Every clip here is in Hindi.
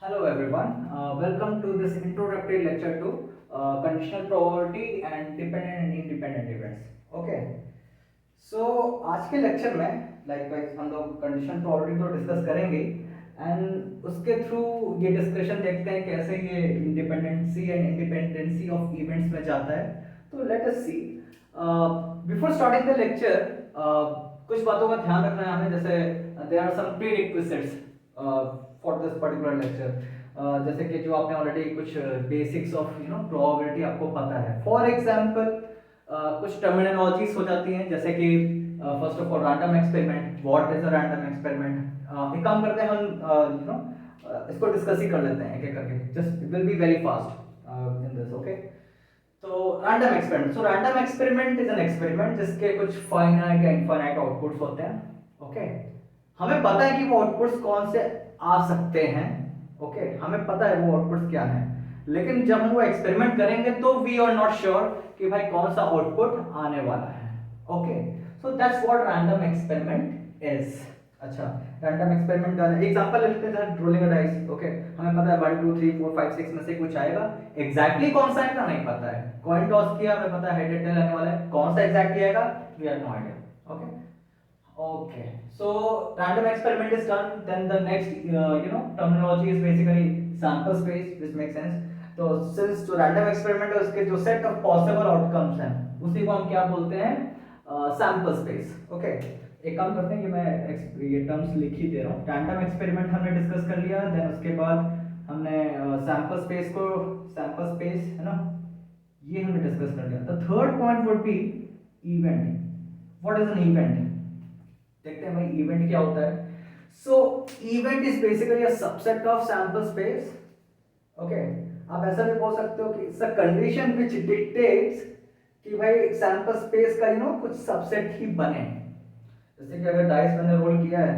Hello everyone, welcome to this introductory lecture to conditional probability and dependent and independent events. Okay, so आज के लेक्चर में लाइक हम लोग कंडीशनल प्रोबेबिलिटी तो डिस्कस करेंगे एंड उसके थ्रू ये डिस्कशन देखते हैं कैसे ये independency and independency of events में जाता है. तो let us see before starting the lecture कुछ बातों का ध्यान रखना है हमें. जैसे there are some prerequisites for this particular lecture. जैसे कि जो आपने ऑलरेडी कुछ बेसिक्स ऑफ प्रोबेबिलिटी आपको पता है. फॉर एग्जांपल कुछ टर्मिनोलॉजीज हो जाती हैं जैसे कि first of all random experiment. What is a random experiment? एक काम करते हैं हम इसको डिस्कस ही कर लेते हैं एक एक करके. Just it will be very fast in this. Okay, तो random experiment. So random experiment is an experiment जिसके कुछ फाइनाइट या इनफाइनाइट आउटपुट्स होते हैं. ओके, हमें पता है कि वो आउटपुट्स कौन से आ सकते हैं. ओके, हमें पता है वो आउटपुट्स क्या हैं, लेकिन जब हम वो एक्सपेरिमेंट करेंगे तो वी आर नॉट श्योर कि भाई कौन सा आउटपुट आने वाला है. Okay, so that's what random experiment is. अच्छा, रैंडम एक्सपेरिमेंट का एग्जांपल लेते हैं. रोलिंग अ डाइस. ओके, हमें पता है 1 2 3 4 5 6 में से कुछ आएगा. एग्जैक्टली कौन सा आएगा नहीं पता है. कॉइन टॉस किया, हमें पता है हेड टेल आने वाला है. कौन सा एग्जैक्टली आएगा we have no idea. Okay, okay, so random experiment is done. Then the next terminology is basically sample space, which makes sense. तो since जो random experiment है उसके जो set of possible outcomes हैं उसी को हम क्या बोलते हैं? sample space. Okay, एक काम करते हैं कि मैं ये टर्म्स लिख ही दे रहा हूँ. रैंडम एक्सपेरिमेंट हमने डिस्कस कर लिया. देन उसके बाद हमने सैंपल स्पेस को, सैंपल स्पेस है ना, ये हमने डिस्कस कर लिया. The third point would be event. What is an event? देखते हैं भाई इवेंट क्या होता है. सो event is basically a subset of sample space. Okay, आप ऐसा भी बोल सकते हो कि it's a condition which dictates कि भाई सैंपल स्पेस का कुछ सबसेट ही बने. जैसे कि अगर डाइस मैंने रोल किया है,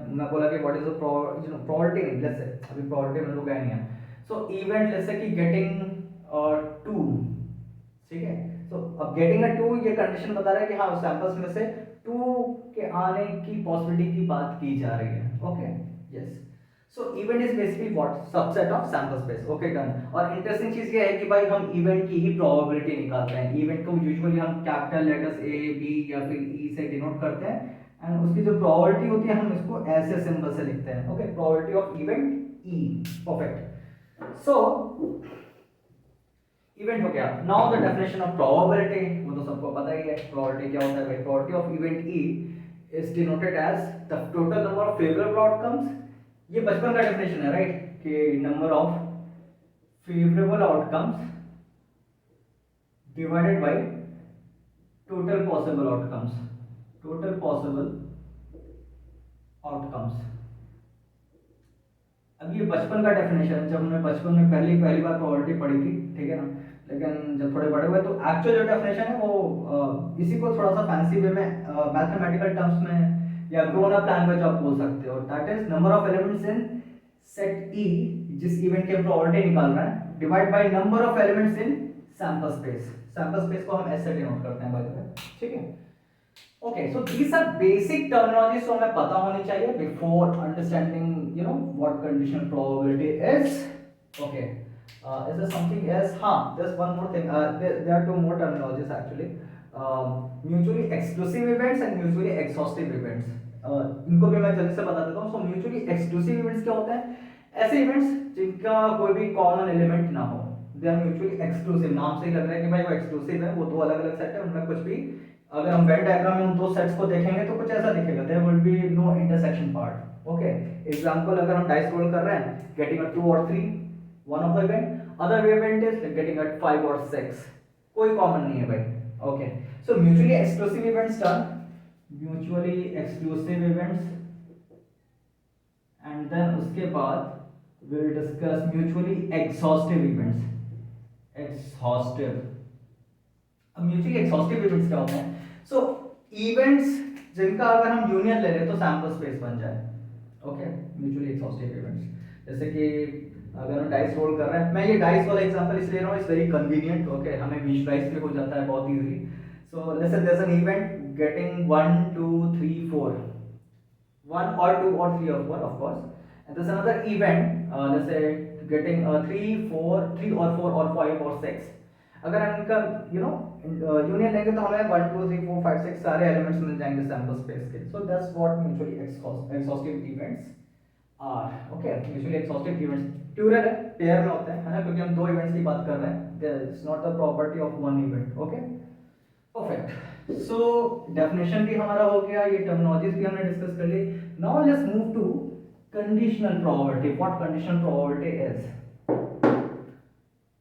मैं बोला कि व्हाट इज द प्रोबेबिलिटी नहीं, लेट्स से अभी प्रोबेबिलिटी में लोग आए नहीं है. सो इवेंट लेट्स से कि गेटिंग 2. ठीक है, तो अब गेटिंग अ 2 ये कंडीशन बता रहा है कि हाँ सैंपल्स में से 2 के आने की पॉसिबिलिटी की बात की जा रही है. Okay, yes. So event is basically what? Subset of sample space. Okay, done. और इंटरेस्टिंग चीज ये है कि भाई हम इवेंट की ही प्रोबेबिलिटी निकालते हैं. इवेंट को यूजुअली हम कैपिटल लेटर्स ए बी या फिर ई से डिनोट करते हैं एंड उसकी जो प्रोबेबिलिटी होती है हम इसको ऐसे सिंबल से लिखते हैं. Okay, probability of event E. Perfect. So event हो गया. Now the definition of probability, वो तो सबको पता ही है. प्रोबेबिलिटी क्या होता है भाई? Probability of event E is denoted as the total number of favourable outcomes. ये बचपन का डेफिनेशन है राइट, कि number of favourable outcomes divided by total possible outcomes. Total possible outcomes. अब ये बचपन का डेफिनेशन है. जब हमने बचपन में पहली बार प्रोबेबिलिटी पढ़ी थी, ठीक है ना, लेकिन जब थोड़े बड़े हुए तो एक्चुअल जो डेफिनेशन है वो इसी को थोड़ा सा फैंसी वे में मैथमेटिकल टर्म्स में या ग्रोन अप लैंग्वेज आप बोल सकते हो. That is number of elements in set ई, जिस इवेंट की प्रोबेबिलिटी निकाल रहा है, divide by number of elements in sample space. Sample space को हम ऐसे डिनोट करते हैं बाय द वे. ठीक है. Okay, so these are basic terminologies so हमें पता होनी चाहिए before understanding what conditional probability is. Okay, is there something else? हाँ, there's one more thing. There are two more terminologies actually. Mutually exclusive events and mutually exhaustive events. इनको भी मैं जल्दी से बता देता हूँ. So mutually exclusive events क्या होते हैं? ऐसे events जिनका कोई भी common element ना हो. They are mutually exclusive. नाम से ही लग रहा है कि भाई वो exclusive है, वो दो अलग अलग सेट है, उनमें कुछ भी अगर हम वेन डायग्राम में उन दो सेट्स को देखेंगे तो कुछ ऐसा दिखेगा. There will be no intersection part. Okay, example अगर हम डाइस रोल कर रहे हैं गेटिंग अ 2 और 3, one of the event. Other event is getting a 5 और 6. कोई कॉमन नहीं है भाई. Okay, so mutually exclusive events done. Mutually exclusive events and then उसके बाद we will discuss mutually exhaustive events. Exhaustive. अब म्यूचुअली एक्सॉस्टिव इवेंट्स क्या होते हैं? सो इवेंट्स जिनका अगर हम यूनियन ले लें तो सैंपल स्पेस बन जाए. Okay, mutually exhaustive events. जैसे कि अगर हम डाइस रोल कर रहे हैं, मैं ये डाइस वाला एग्जांपल इसलिए ले रहा हूँ, इट्स वेरी कन्वीनियंट. ओके, हमें विजुअलाइज भी हो जाता है बहुत easily. So let's say there is an event getting 1 2 3 4, 1 और 2 और 3 of course, And there's another event, let's say getting 3 or 4 or 5 or 6. अगर हम इनका यूनियन लेंगे तो हमें 1 2 3 4 5 6 सारे एलिमेंट्स मिल जाएंगे सैंपल स्पेस के. So that's what mutually exhaustive events are. Okay, mutually exhaustive events plural है, पेयर में होते हैं, है ना, क्योंकि हम दो इवेंट्स की बात कर रहे हैं. It's not the property of one event. Okay, perfect. So definition भी हमारा हो गया, ये टर्मिनोलॉजीज भी हमने डिस्कस कर ली. Now let's move to conditional probability. What conditional probability is.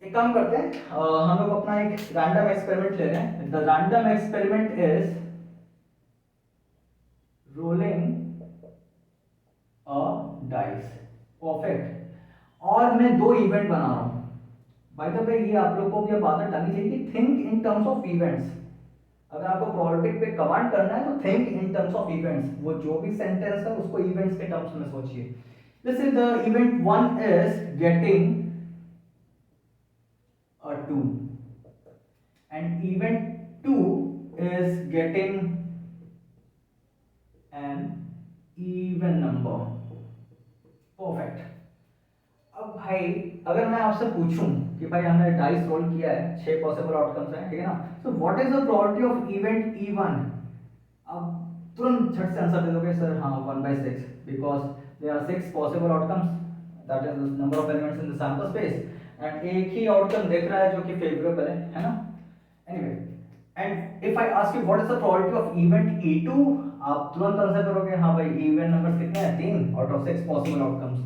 एक काम करते हैं, हम लोग अपना एक रैंडम एक्सपेरिमेंट ले रहे हैं. The random experiment is rolling a dice. Perfect. और मैं दो इवेंट बना रहा हूं. बाय द वे, ये आप लोगों को भी अब आदत डालनी चाहिए कि think in terms of events. अगर आपको प्रोबेबिलिटी पे कमांड करना है तो think in terms of events. वो जो भी सेंटेंस है उसको इवेंट्स के टर्म्स में सोचिए. जैसे the event 1 is getting a 2 and event 2 is getting an even number. Perfect. अब भाई अगर मैं आपसे पूछूं कि भाई हमने डाइस रोल किया है, 6 पॉसिबल आउटकम्स हैं, ठीक है ना, so what is the probability of event E1. अब तुरंत झट से आंसर दे दोगे सर, हाँ 1/6, because there are 6 possible outcomes, that is the number of elements in the sample space, and एक ही आउटकम देख रहा है जो कि फेवरेबल है ना. Anyway, and if I ask you what is the probability of event E2, आप तुरंत आंसर करोगे हाँ भाई इवेंट नंबर्स कितने हैं, 3 आउट ऑफ 6 पॉसिबल आउटकम्स,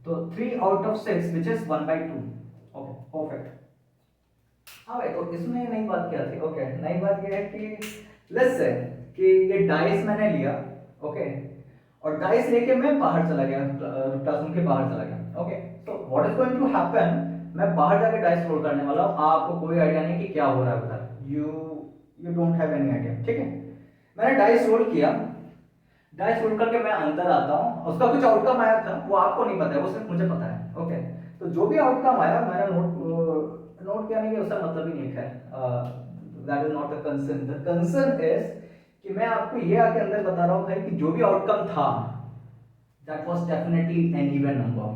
तो 3 out of 6 which is 1/2. Okay, perfect. हाँ भाई, तो इसमें नई बात क्या थी. ओके, नई बात ये है कि लेट्स से कि ये डाइस मैंने लिया, ओके, और डाइस लेके मैं बाहर चला गया, क्लासरूम के बाहर चला गया. ओके, तो what is going to happen, मैं बाहर जाके डाइस रोल करने वाला हूं. आपको कोई आइडिया नहीं कि क्या हो रहा है उधर. You don't have any idea. ठीक है, मैंने डाइस रोल किया. डाइस रोल करके मैं अंदर आता हूं, उसका कुछ आउटकम आया था, वो आपको नहीं पता है, वो सिर्फ मुझे पता है. ओके, तो जो भी आउटकम आया मैंने नोट किया नहीं कि उसका मतलब ही नहीं है. That is not the concern. The concern is कि मैं आपको ये आके अंदर बता रहा हूं भाई कि जो भी आउटकम था that was definitely an even number.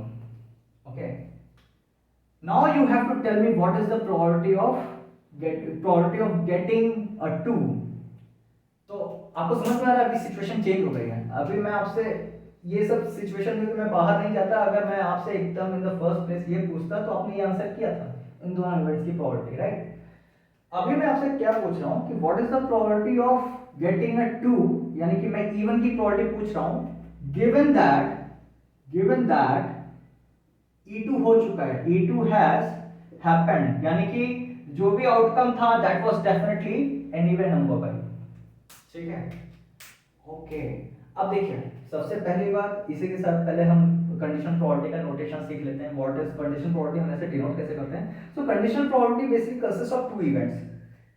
Okay, now you have to tell me what is the probability of getting a 2. तो आपको समझ में आ रहा है, अभी सिचुएशन चेंज हो गई है. अभी मैं आपसे ये सब सिचुएशन में मैं बाहर नहीं जाता. अगर मैं आपसे एकदम इन द फर्स्ट प्लेस ये पूछता तो आपने ये आंसर किया था इन दोनों इवेंट्स की प्रोबेबिलिटी, राइट. अभी मैं आपसे क्या पूछ रहा हूँ कि what is the probability of getting अ 2, यानी कि मैं इवन की प्रोबेबिलिटी पूछ रहा हूँ गिवन दैट E2 हो चुका है, E2 हैज हैपेंड, यानी कि जो भी आउटकम था that was definitely an even number by. ठीक है, ओके. अब देखिए, सबसे पहली बात, इसी के साथ पहले हम कंडीशनल प्रोबेबिलिटी का नोटेशन सीख लेते हैं. व्हाट इज कंडीशनल प्रोबेबिलिटी, हम ऐसे डिनोट कैसे करते हैं. So conditional probability basically consist of 2 events.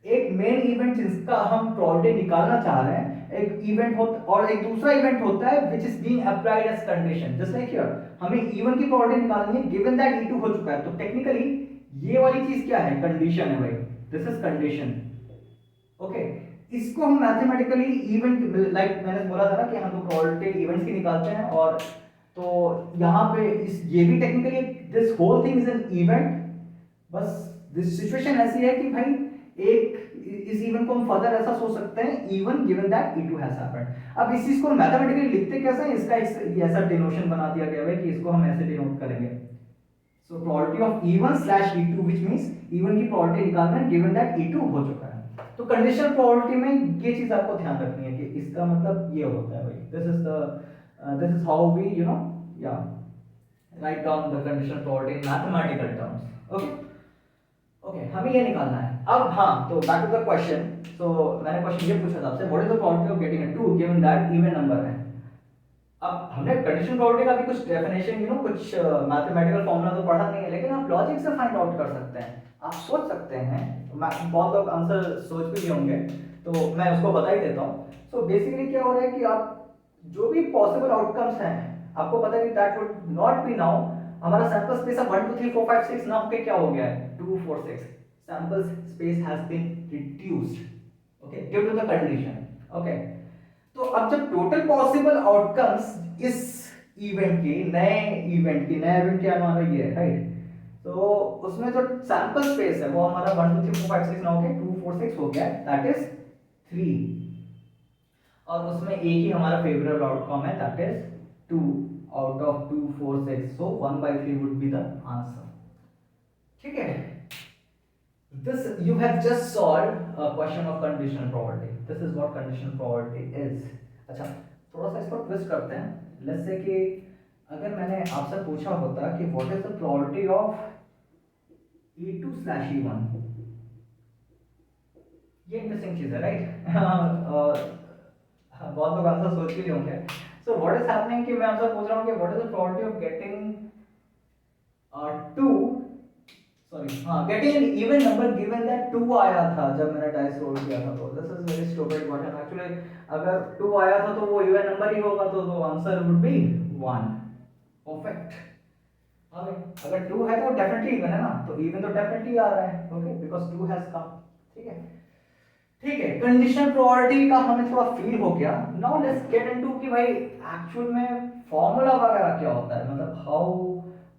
एक मेन इवेंट जिसका हम प्रोबेबिलिटी निकालना चाह रहे हैं, एक इवेंट होता और एक दूसरा इवेंट होता है which is being applied as condition. Just like here हमें E1 की प्रोबेबिलिटी निकालनी है गिवन दैट E2 हो चुका है. तो टेक्निकली ये वाली चीज क्या है, कंडीशन है भाई. This is condition. ओके, इसको हम मैथमेटिकली इवेंट, लाइक मैंने बोला था ना कि हम लोग प्रोबेबिलिटी इवेंट्स की निकालते हैं, और तो यहाँ पे इस ये भी technically this whole thing is an event. बस दिस सिचुएशन ऐसी है कि भाई एक इस इवेंट को हम फर्दर ऐसा सोच सकते हैं, even given that E2 has happened. अब इस चीज को मैथमेटिकली लिखते कैसे हैं, इसका एक ऐसा डिनोशन बना दिया गया है कि इसको हम ऐसे डिनोट करेंगे. सो probability of E1 / E2 which means E1 की प्रोबेबिलिटी निकालना है गिवन दैट E2 हो चुका है. तो कंडीशनल प्रोबेबिलिटी में ये चीज आपको ध्यान रखनी है कि इसका मतलब ये होता है भाई. दिस इज हाउ वी या write down the conditional probability in mathematical terms. Okay, okay, हमें ये निकालना है. अब हाँ, तो बैक टू द क्वेश्चन. सो मैंने क्वेश्चन ये पूछा था आपसे, what is the probability of getting a 2 given that even number है. अब हमने कंडीशनल प्रोबेबिलिटी का भी कुछ डेफिनेशन कुछ मैथमेटिकल फॉर्मूला तो पढ़ा नहीं है, लेकिन आप लॉजिक से फाइंड आउट कर सकते हैं. आप सोच सकते हैं, बहुत लोग आंसर सोच भी होंगे, तो मैं उसको बता ही देता हूँ. सो बेसिकली क्या हो रहा है कि आप जो भी पॉसिबल आउटकम्स हैं, आपको पता है कि that would not be now हमारा सैंपल स्पेस अब 1 2 3 4 5 6 नाउ पे क्या हो गया है 2 4 6. Sample space has been reduced, okay, due to the condition. Okay, तो अब जब टोटल पॉसिबल आउटकम्स इस इवेंट की, नया इवेंट क्या हमारा ये है, राइट। तो उसमें जो सैंपल स्पेस है वो हमारा 1 2 3 4 5 6 9 के 2 4 6 हो गया, दैट इज 3। और उसमें एक ही हमारा फेवरेबल आउटकम है, that is 2 out of 2 4 6, so 1/3 would be the answer. ठीक है, this you have just solved a question of conditional probability. This is what conditional probability is. अच्छा, थोड़ा सा इसको ट्विस्ट करते हैं। लेट्स से कि अगर मैंने आपसे पूछा होता कि what is the probability of E2/E1, ये इंटरेस्टिंग चीज है, राइट। बहुत लोग आंसर सोच ही होंगे। सो व्हाट इज हैपनिंग कि मैं आपसे पूछ रहा हूँ कि what is the probability of getting two, sorry हाँ, getting an even number given that 2 आया था जब मैंने डाइस रोल किया था। तो this is very stupid question actually. अगर 2 आया था तो वो इवन नंबर ही होगा, तो आंसर वुड बी 1। परफेक्ट। अगर 2 है तो डेफिनेटली इवन है ना, तो इवन तो डेफिनेटली आ रहा है, ओके, बिकॉज़ 2 हैज कम। ठीक है, ठीक है, कंडीशनल प्रोबेबिलिटी का हमें थोड़ा फील हो गया। नाउ लेट्स गेट इनटू कि भाई एक्चुअल में फॉर्मूला वगैरह क्या होता है, मतलब हाउ,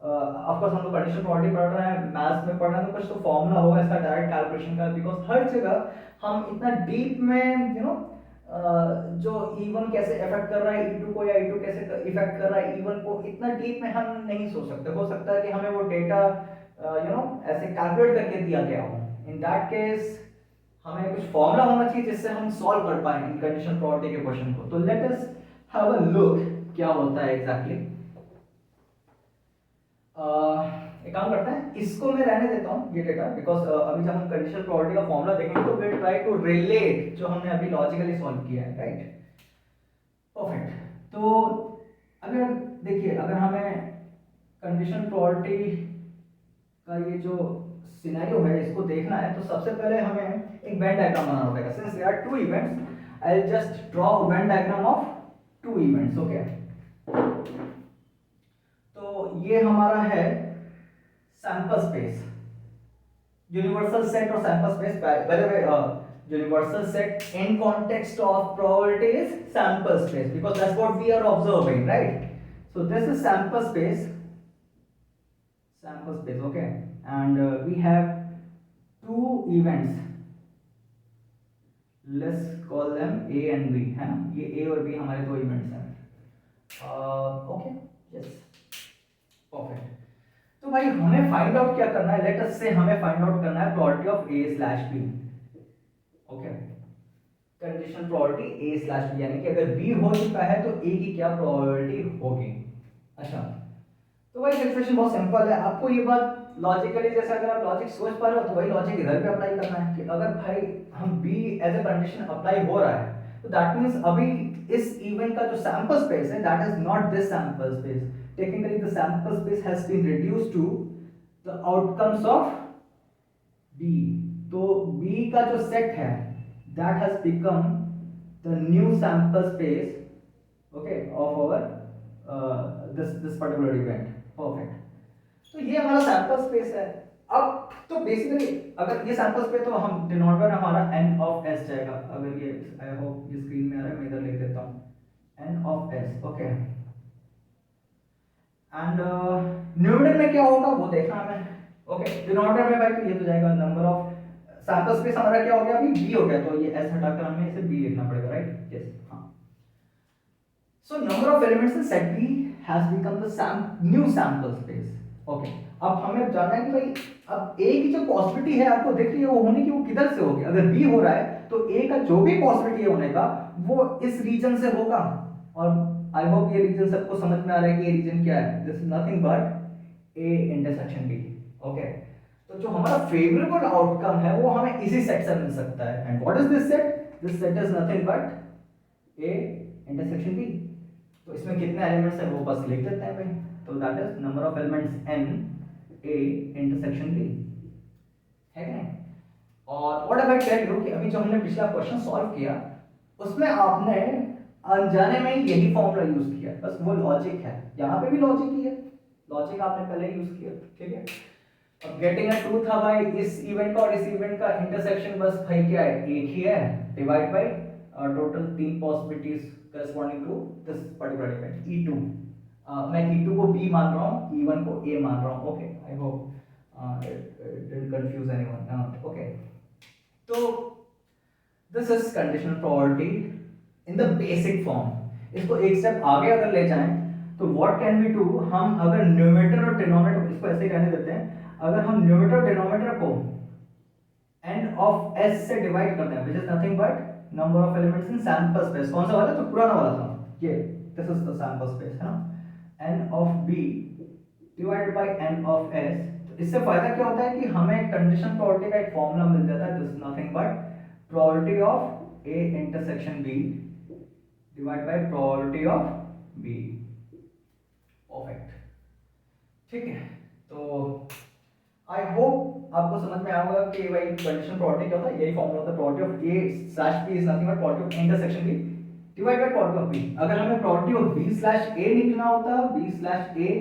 ऑफ कोर्स हम लोग कंडीशनल प्रोबेबिलिटी पढ़ रहे हैं, मैथ्स में पढ़ रहे हैं, तो कुछ तो फॉर्मूला होगा इसका डायरेक्ट कैलकुलेशन का, बिकॉज हर जगह हम इतना डीप में जो E1 कैसे इफेक्ट कर रहा है E2 को, या E2 कैसे इफेक्ट कर रहा है E1 को, इतना डीप में हम नहीं सोच सकते। हो सकता है कि हमें वो डेटा ऐसे कैलकुलेट करके दिया गया हो। इन दैट केस हमें कुछ फॉर्मूला होना चाहिए जिससे हम सॉल्व कर पाए इन कंडीशनल प्रोबेबिलिटी के क्वेश्चन को। तो let us have a look क्या होता है एग्जैक्टली। एक काम करते हैं, इसको मैं रहने देता हूँ ये डेटा, बिकॉज अभी जब हम कंडीशनल प्रोबेबिलिटी का फॉर्मूला देखेंगे तो विल ट्राई टू रिलेट जो हमने अभी लॉजिकली सॉल्व किया है, राइट। परफेक्ट। तो अगर देखिए, अगर हमें कंडीशनल प्रोबेबिलिटी का ये जो सिनेरियो है इसको देखना है, तो सबसे पहले हमें एक वेन डायग्राम बनाना पड़ेगा। Since there are two events, I will just draw Venn diagram of two events, okay. तो ये हमारा है सैंपल स्पेस, यूनिवर्सल सेट और sample space. By the way, universal set in context of probability is sample space, because that's what we are observing, right? So this is sample space, okay, and we have two events, let's call them A and B, है ना, ये A और B हमारे दो इवेंट्स हैं। Okay, yes, perfect. तो भाई हमें फाइंड आउट क्या करना है, लेट अस से हमें फाइंड आउट करना है probability of A/B, okay. Conditional probability A/B, यानी कि अगर B हो चुका है तो A की क्या प्रोबेबिलिटी होगी। अच्छा, तो भाई सिचुएशन बहुत सिंपल है, आपको ये बात लॉजिकली, जैसे अगर आप लॉजिक सोच पा रहे हो तो वही लॉजिक इधर भी अप्लाई करना है कि अगर भाई हम B as a condition apply हो रहा है, तो दैट मींस अभी इस इवेंट का जो सैंपल स्पेस है that is not this sample space, technically the sample space has been reduced to the outcomes of B। तो B का जो सेट है that has become the new sample space, okay, of our this particular event, perfect। तो ये हमारा सैंपल स्पेस है। अब तो बेसिकली अगर ये सैंपल स्पेस, तो हम डिनोमिनेटर हमारा n ऑफ s जाएगा। अगर ये, आई होप ये स्क्रीन में आ रहा है, मैं इधर लिख देता हूं n of s, okay. And numerator में क्या होगा वो देखना हमें, ओके। डिनोमिनेटर में भाई तो ये तो जाएगा नंबर ऑफ, सैंपल स्पेस हमारा क्या हो गया अभी b हो गया, तो ये s हटाकर हमें इसे b लिखना पड़ेगा, राइट, यस, हाँ। So number of elements in set B has become the new sample space. Okay. अब हमें जानना है कि भाई अब A की जो पॉसिबिलिटी है आपको दिख रही है वो होने की, वो किधर से होगी। अगर B हो रहा है तो A का जो भी पॉसिबिलिटी है होने का वो इस रीजन से होगा। और आई होप ये रीजन सबको समझ में आ रहा है कि ये रीजन क्या है। This is nothing but A intersection B। Okay, तो जो हमारा फेवरेबल आउटकम है वो हमें इसी सेट से मिल सकता है। And what is this set? This set is nothing but A intersection B। तो इसमें कितने एलिमेंट्स हैं वो बस लिख देते हैं भाई। तो that is number of elements n A intersection B, है क्या? और व्हाट अबाउट टेल यू कि अभी जो हमने पिछला क्वेश्चन सॉल्व किया उसमें आपने अनजाने में यही फॉर्मूला यूज किया, बस वो लॉजिक है। यहाँ पे भी लॉजिक ही है, लॉजिक आपने पहले यूज किया, ठीक है। अब गेटिंग अ ट्रू था भाई, इस इवेंट का और इस इवेंट का इंटरसेक्शन बस भाई क्या है, एक ही है, divide by total 3 possibilities corresponding to this particular event E2। मैं E2 को B मान रहा हूँ, E1 को A मान रहा हूँ. Okay, I hope it didn't confuse anyone. Okay, तो this is conditional probability in the basic form. इसको एक स्टेप आगे अगर ले जाएं तो व्हाट कैन वी डू, हम अगर न्यूमरेटर और डिनोमिनेटर, इसको ऐसे ही रहने देते हैं, अगर हम न्यूमरेटर और डिनोमिनेटर को n of s से डिवाइड करते हैं, which is nothing but number of elements in sample space. कौन सा वाला, तो पुराना वाला था ये, this is the sample space, है ना. n of b divided by n of s. तो इससे फायदा क्या होता है कि हमें कंडीशन प्रोबेबिलिटी का एक फॉर्मूला मिल जाता है. This is nothing but probability of a intersection b divide by probability of b. Perfect, ठीक है. तो आई होप आपको समझ में आएगा कि भाई कंडीशनल प्रोबेबिलिटी क्या होता है. यही फॉर्मूला होता है, probability of a slash b is nothing but probability of intersection b divide by probability of b. अगर हमें probability of b slash a निकलना होता, b स्लैश a,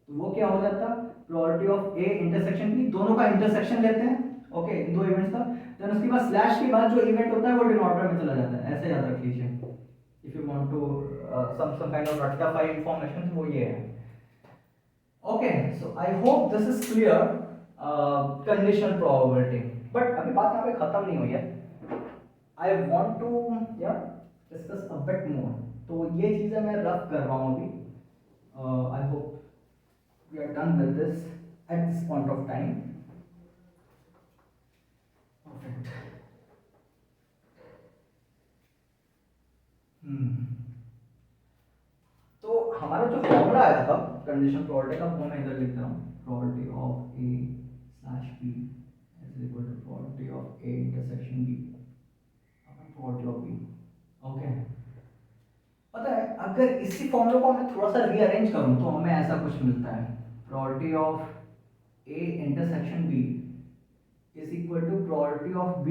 तो वो क्या हो जाता, probability of a intersection b. दोनों का इंटरसेक्शन लेते हैं, ओके, इन दो इवेंट्स का. देन उसके बाद स्लैश के बाद जो इवेंट होता है वो डिनोमिनेटर में चला जाता है. ऐसे याद रख लीजिए. If you want to some kind of rectify information, वो ये है. Okay, so I hope this is clear. Conditional probability. But अभी बात यहाँ पे खत्म नहीं हुई है. I want to discuss a bit more. तो ये चीजें मैं रफ कर रहा हूँ अभी. I hope we are done with this at this point of time. Perfect. तो हमारा जो फॉर्मूला आया था कंडीशन प्रोबेबिलिटी का, वो मैं इधर लिख रहा हूँ. Probability of a slash b is equal to probability of a intersection b upon probability of b. Okay, पता है अगर इसी फॉर्मूले को मैं थोड़ा सा रीअरेंज करूँ तो हमें ऐसा कुछ मिलता है. Probability of a intersection b is equal to probability of b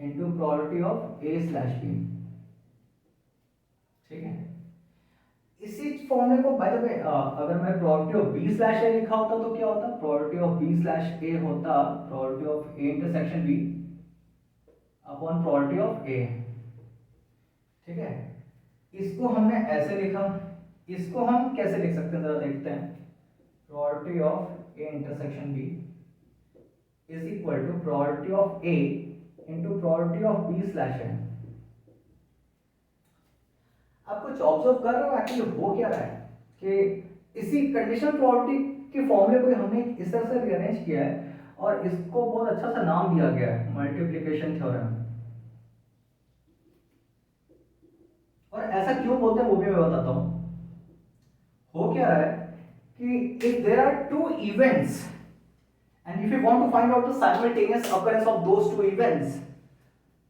into probability of a slash b. ठीक है. इसी फॉर्मूले को बाय द वे अगर मैं probability of b slash a लिखा होता तो क्या होता, probability of b slash a होता probability of a intersection b upon probability of a. ठीक है. इसको हमने ऐसे लिखा, इसको हम कैसे लिख सकते हैं जरा देखते हैं. Probability of a intersection b is equal to probability of a into probability of b slash a. आप कुछ ऑब्जर्व कर रहे हो एक्चुअली हो क्या रहा है कि इसी कंडीशनल प्रोबेबिलिटी के फॉर्मूले को हमने इस तरह से रीअरेंज किया है और इसको बहुत अच्छा सा नाम दिया गया है, मल्टीप्लिकेशन थ्योरम. और ऐसा क्यों बोलते हैं वो भी मैं बताता हूं. हो क्या रहा है कि if there are two events and if you want to find out the simultaneous occurrence of those two events,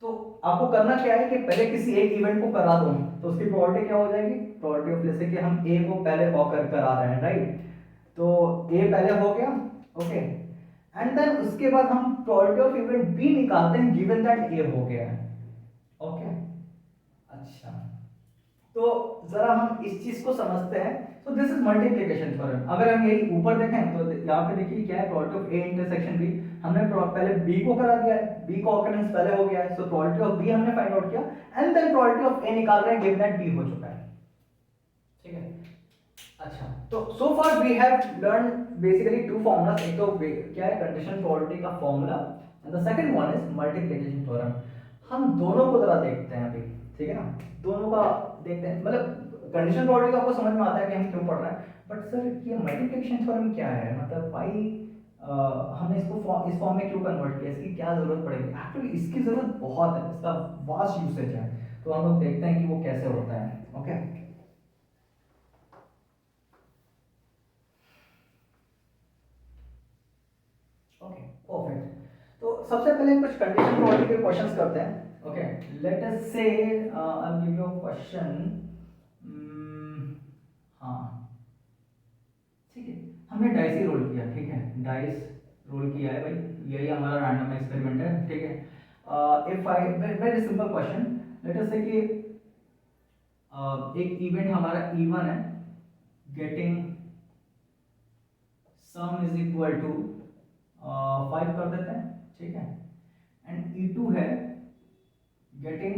तो आपको करना क्या है कि पहले किसी एक इवेंट को करा दो तो उसकी प्रोबेबिलिटी क्या हो जाएगी, प्रोबेबिलिटी ऑफ, जैसे कि हम ए को पहले ऑकर करा रहे हैं, राइट. तो ए पहले हो गया, ओके, एंड देन उसके बाद हम प्रोबेबिलिटी ऑफ इवेंट बी निकालते हैं गिवन दैट ए हो गया है. ओके, अच्छा, तो जरा हम इस चीज को समझते हैं. तो दिस इज मल्टीप्लिकेशन थ्योरम. अगर हम यही ऊपर देखें तो यहाँ पे देखिए क्या है, probability of A intersection B. हमने पहले b को करा दिया है, b का ऑकरेंस पहले हो गया है, सो प्रोबेबिलिटी ऑफ b हमने फाइंड आउट किया and then probability of a निकाल रहे हैं गिवन दैट b हो चुका है. ठीक है. अच्छा, तो so far we have learn basically two formulas. एक तो क्या है कंडीशन प्रोबेबिलिटी का formula and the second one is multiplication theorem. हम दोनों को जरा देखते हैं अभी, ठीक है ना. दोनों का देखते हैं, मतलब कंडीशन प्रोबेबिलिटी का आपको समझ में आता है कि हम क्यों पढ़ रहे हैं, बट सर ये मल्टीप्लिकेशन थ्योरम क्या है, मतलब भाई हमने इसको इस फॉर्म में क्यों कन्वर्ट किया, इसकी क्या जरूरत पड़ेगी. एक्चुअली इसकी जरूरत बहुत है, इसका वास्ट यूसेज है. तो हम लोग देखते हैं कि वो कैसे होता है. Okay, okay, perfect. तो सबसे पहले कुछ कंडीशन प्रोबेबिलिटी के क्वेश्चंस करते हैं. ओके, लेट अस से I will give you a question. हाँ, ठीक है, हमने डाइस ही रोल किया. ठीक है, डाइस रोल किया है भाई, यही हमारा रैंडम एक्सपेरिमेंट है. ठीक है. If I, very simple question, let us say कि एक इवेंट हमारा E1 है, getting sum is equal to 5 कर देते हैं. ठीक है. एंड E2 है गेटिंग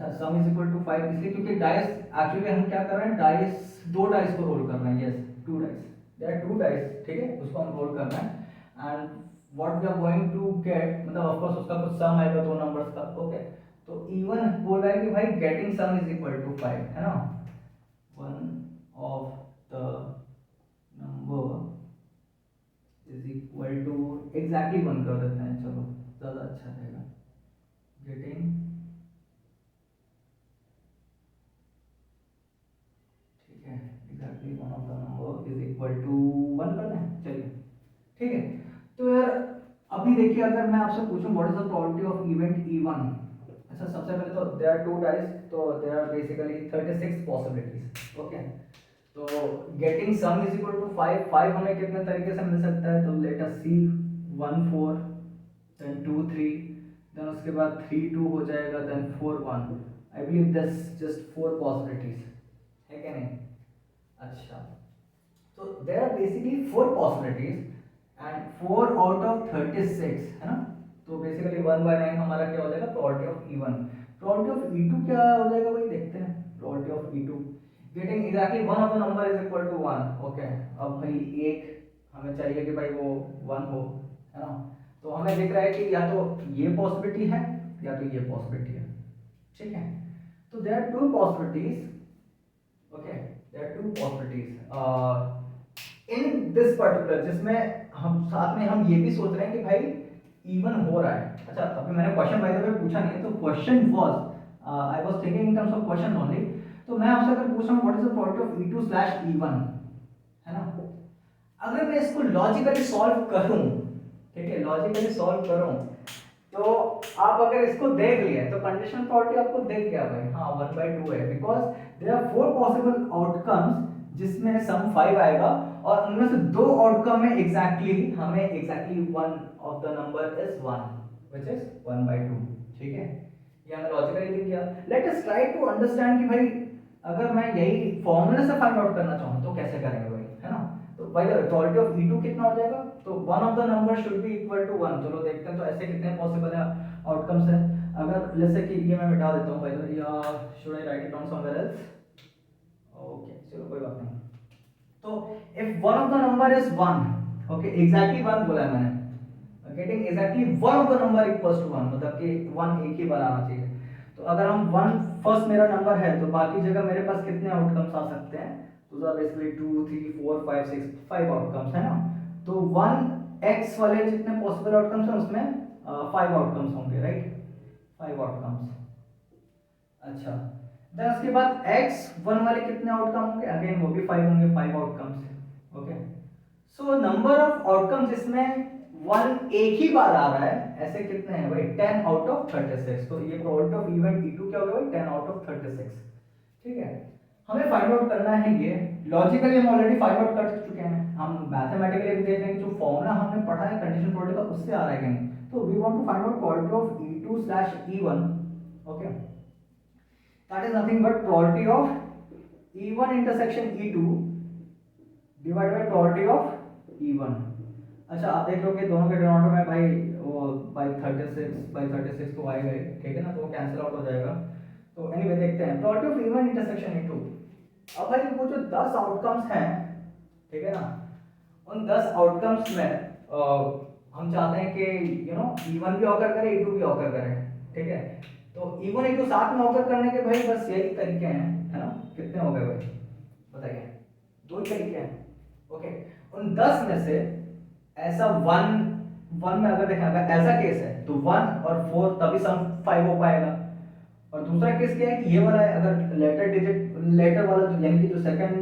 अच्छा सम इज इक्वल टू 5 इसलिए क्योंकि डाइस एक्चुअली हम क्या कर रहे हैं, डाइस दो डाइस को रोल कर रहे हैं, yes two dice, there are two dice, ठीक है, उसको हम रोल कर रहे हैं and what we are going to get, मतलब ऑफ कोर्स उसका कुछ सम आएगा दो नंबर्स का, ओके। तो इवन बोल रहा है कि भाई getting sum is equal to 5, है ना, one of the number is equal to exactly one कर देते हैं, चलो ज़्यादा अच्छा रहेगा, गेटिंग, ठीक है, exactly one of the number is equal to one करना है, चलिए ठीक है। तो यार अभी देखिए अगर मैं आपसे पूछूं what is the probability of event E1, अच्छा सबसे पहले तो देयर आर टू डाइस, तो there are basically 36 possibilities, okay. तो getting sum is equal to 5, 5 हमें कितने तरीके से मिल सकता है, तो let us see 1 4, then 2 3, then उसके बाद 3 2 हो जाएगा, then 4 1, I believe this just 4 possibilities है क्या नहीं। अच्छा तो there are basically 4 possibilities and 4 out of 36 है ना, तो बेसिकली 1/9 हमारा क्या हो जाएगा, probability of E1, probability of E2 क्या हो जाएगा भाई, देखते हैं probability of E2, getting exactly one of the number is equal to 1, okay. अब भाई एक हमें चाहिए कि भाई वो 1 हो, है ना, तो हमें दिख रहा है कि या तो ये पॉसिबिलिटी है या तो ये पॉसिबिलिटी है, ठीक है। तो there are two possibilities, okay, there are two possibilities in this particular, जिसमें हम साथ में हम ये भी सोच रहे हैं कि भाई इवन हो रहा है। अच्छा अभी मैंने क्वेश्चन बाय द वे पूछा नहीं है, तो question was I was thinking in terms of question only, तो मैं आपसे अगर पूछ रहा हूं what is the probability of E2/E1, है ना, अगर मैं इसको लॉजिकली सॉल्व करूं, ठीक है, लॉजिकली सॉल्व करूं, तो आप अगर इसको देख लिए तो कंडीशनल प्रोबेबिलिटी आपको दिख गया भाई, हाँ 1/2 है, because there are 4 possible outcomes जिसमें सम 5 आएगा और उनमें से दो आउटकम में एग्जैक्टली हमें exactly one of the number is 1 which is 1/2, ठीक है, ये हमें लॉजिकली दिख गया। Let us try to understand कि भाई अगर मैं यही फॉर्मूले से फाइंड आउट करना चाहूं तो कैसे करेंगे भाई, है ना। तो भाई प्रोबेबिलिटी ऑफ E2 कितना हो जाएगा, तो one of the number should be equal to 1, चलो देखते हैं तो ऐसे कितने पॉसिबल है आउटकम्स है। अगर जैसे कि ये मैं मिटा देता हूं भाई, तो या should I write it down somewhere else, okay चलो कोई बात नहीं। तो if one of the number is 1, okay exactly 1 बोला है मैंने, getting exactly one of the number equals to 1, मतलब कि 1 एक ही बार आना चाहिए। तो अगर हम 1 फर्स्ट मेरा नंबर है तो बाकी जगह मेरे पास कितने आउटकम्स आ सकते हैं, तो बेसिकली 2 3 4 5 6 5 आउटकम्स है ना। तो 1x वाले जितने पॉसिबल आउटकम्स हैं उसमें 5 आउटकम्स होंगे, राइट, 5 आउटकम्स। अच्छा देन उसके बाद x 1 वाले कितने आउटकम होंगे, अगेन वो भी 5 होंगे, 5 outcomes, okay. So number of outcomes इसमें 1 एक ही बार आ रहा है, ऐसे कितने हैं भाई, 10 आउट ऑफ 36, तो ये प्रोबेबिलिटी ऑफ इवेंट E2 क्या होगा भाई, 10 आउट ऑफ 36, ठीक है। हमें फाइंड आउट करना है ये, लॉजिकली हम ऑलरेडी फाइंड आउट कर चुके हैं, हम मैथमेटिकली भी देख रहे हैं कि जो फॉर्मूला हमने पढ़ा है कंडीशन प्रोबेबिलिटी का उससे आ रहा है कि नहीं, तो we want to find out probability of E2/E1, okay, that is nothing but probability of E1 intersection E2 divided by probability of E1। अच्छा आप देख लो कि दोनों के डिनोमिनेटर में भाई वो बाई 36 तो आएगा ही, ठीक है ना, तो वो कैंसिल आउट हो जाएगा। तो एनीवे देखते हैं probability of E1 intersection E2। अब भाई वो जो 10 आउटकम्स हैं, ठीक है ना, उन 10 आउटकम्स में हम चाहते हैं कि यू नो E1 भी ऑकर करे E2 भी ऑकर करे, ठीक है। तो E1 E2 साथ में ऑकर करने के भाई बस यही तरीके हैं, है ना, कितने हो गए भाई बताइए, दो ही तरीके हैं, ओके। उन 10 में से ऐसा 1 में अगर देखें, अगर ऐसा केस है तो 1 और 4 तभी सम 5 हो पाएगा, और दूसरा केस क्या है कि ये वाला है, अगर लेटर वाला जो यानी कि जो सेकंड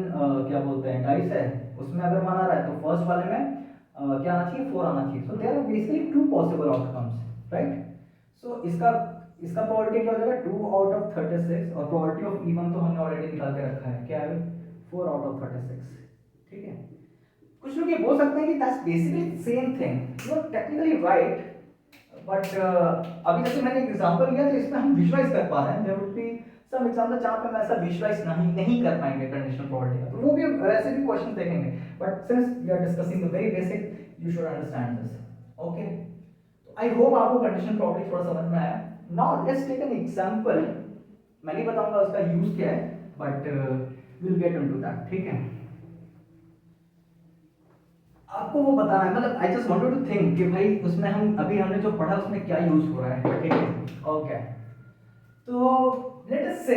क्या बोलते हैं डाइस है उसमें अगर माना रहा है तो फर्स्ट वाले में क्या आना चाहिए, 4 आना चाहिए। So there are basically two possible outcomes, right. So इसका प्रोबेबिलिटी क्या हो जाएगा, 2 आउट ऑफ 36, और प्रोबेबिलिटी ऑफ E1 तो हमने ऑलरेडी निकाल के रखा है, क्या है 4 आउट ऑफ 36, ठीक है। कुछ लोग ये बोल सकते हैं कि that's basically same thing, you are technically right, but अभी जैसे मैंने एक एग्जांपल लिया तो इसमें हम विजुअलाइज कर पा रहे हैं, there would be some example जहां पे हम ऐसा विजुअलाइज नहीं कर पाएंगे कंडीशनल प्रोबेबिलिटी का, तो वो भी वैसे भी क्वेश्चन देखेंगे, but since we are discussing the very basic you should understand this, okay. तो आई होप आपको कंडीशनल प्रोबेबिलिटी थोड़ा समझ में आया। Now let's take an example मैं नहीं बताऊंगा उसका यूज क्या है, but will get into that, ठीक है। आपको वो बताना है, मतलब I just wanted to think कि भाई उसमें हम अभी हमने जो पढ़ा उसमें क्या यूज हो रहा है, ठीक है। ओके, तो let us say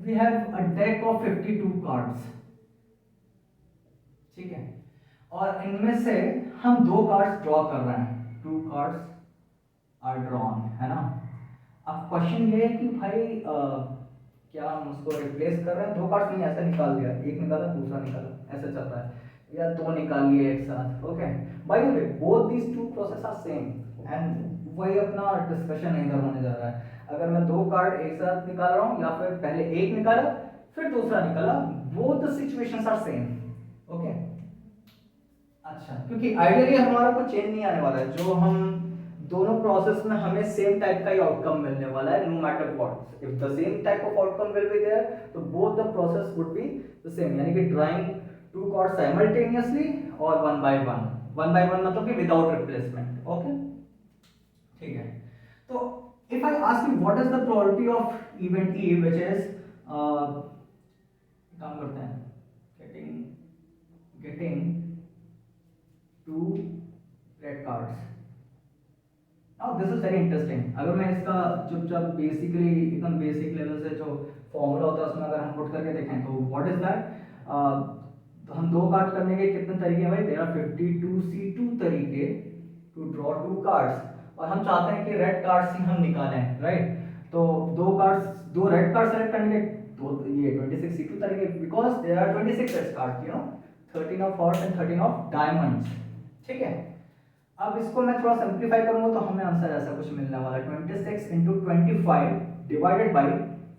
we have a deck of 52 cards, ठीक है, और इनमें से हम दो कार्ड्स ड्रॉ कर रहे हैं, टू कार्ड्स आर ड्रॉन, है ना। अब क्वेश्चन ये है कि भाई क्या हम उसको रिप्लेस कर रहे हैं, दो कार्ड्स नहीं, ऐसा निकाल दिया, एक निकाला दूसरा निकाला, ऐसा चल रहा है, या दो निकाल लिए एक साथ। Okay, by the way both these two process are same, and वही अपना डिस्कशन इधर होने जा रहा है। अगर मैं दो कार्ड एक साथ निकाल रहा हूँ या फिर पहले एक निकाला फिर दूसरा निकाला, both the situations are same. Okay, अच्छा, क्योंकि आइडियली हमारा कुछ चेंज नहीं आने वाला है, जो हम दोनों प्रोसेस में हमें सेम टाइप का ही आउटकम मिलने वाला है, no matter what, if the same type of outcome will be there, तो both the process would be the same, यानी कि ड्राइंग टू कार्ड्स साइमल्टेनियसली और वन बाय वन मतलब कि विदाउट रिप्लेसमेंट। ओके, ठीक है। तो if I ask you what is the probability of event E which is काम करते हैं, getting two red cards. Now this is very interesting. अगर मैं इसका चुपचाप बेसिकली एकदम बेसिक लेवल से जो फॉर्मूला होता है उसमें अगर हम पुट करके देखें तो व्हाट इज दैट, हम दो कार्ड करने के कितने तरीके हैं भाई, देयर आर 52C2 तरीके टू ड्रॉ टू कार्ड्स, और हम चाहते हैं कि रेड कार्ड्स ही हम निकालें, राइट। तो दो रेड कार्ड सेलेक्ट करने के दो ये 26C2 तरीके, because there are 26 red cards, you know, 13 of hearts and 13 of diamonds, ठीक है। अब इसको मैं थोड़ा सिंप्लीफाई करूंगा तो हमें आंसर ऐसा कुछ मिलने वाला है, 26 इंटू 25 डिवाइडेड बाई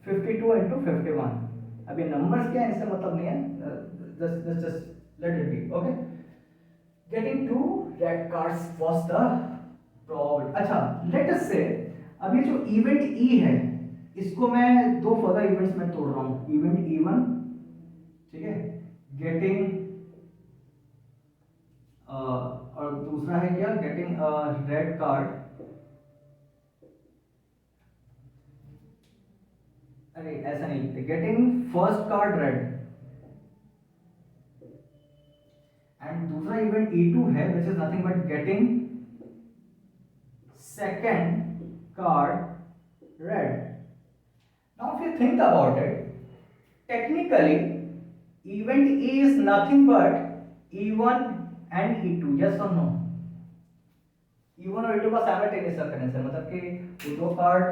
52 इंटू 51। अब ये नंबर्स क्या है इससे मतलब नहीं है, just let it be, okay। getting two red cards was the problem। अच्छा, let us say अब ये जो इवेंट ई है इसको मैं दो फर्दर इवेंट्स में तोड़ रहा हूं, इवेंट E1, ठीक है, गेटिंग और दूसरा है क्या, गेटिंग रेड कार्ड, अरे ऐसा नहीं, getting first card red, and दूसरा इवेंट E2 है which is nothing but getting second card red. Now if you think about it, technically event E is nothing but E1 and E2, yes or no। E1 और E2 का साइमल्टेनियस occurrence है, मतलब कि वो दो कार्ड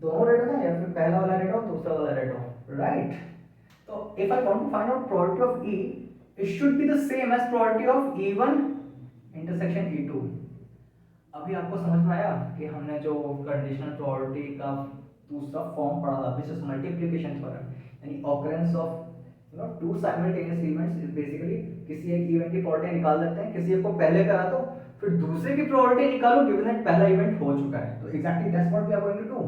दोनों रेड हो ना, या फिर पहला वाला रेड हो दूसरा वाला रेड हो, राइट। तो if I want to find out probability of E, it should be the same as probability of E1 intersection E2। अभी आपको समझ में आया कि हमने जो कंडीशनल प्रोबेबिलिटी का दूसरा फॉर्म पढ़ा था, which is multiplication theorem, यानी occurrence of two simultaneous events is basically किसी एक इवेंट की प्रोबेबिलिटी निकाल देते हैं, किसी एक को पहले करा दो फिर दूसरे की प्रोबेबिलिटी निकालो गिवन दैट पहला इवेंट हो चुका है। तो exactly that's what we are going to do.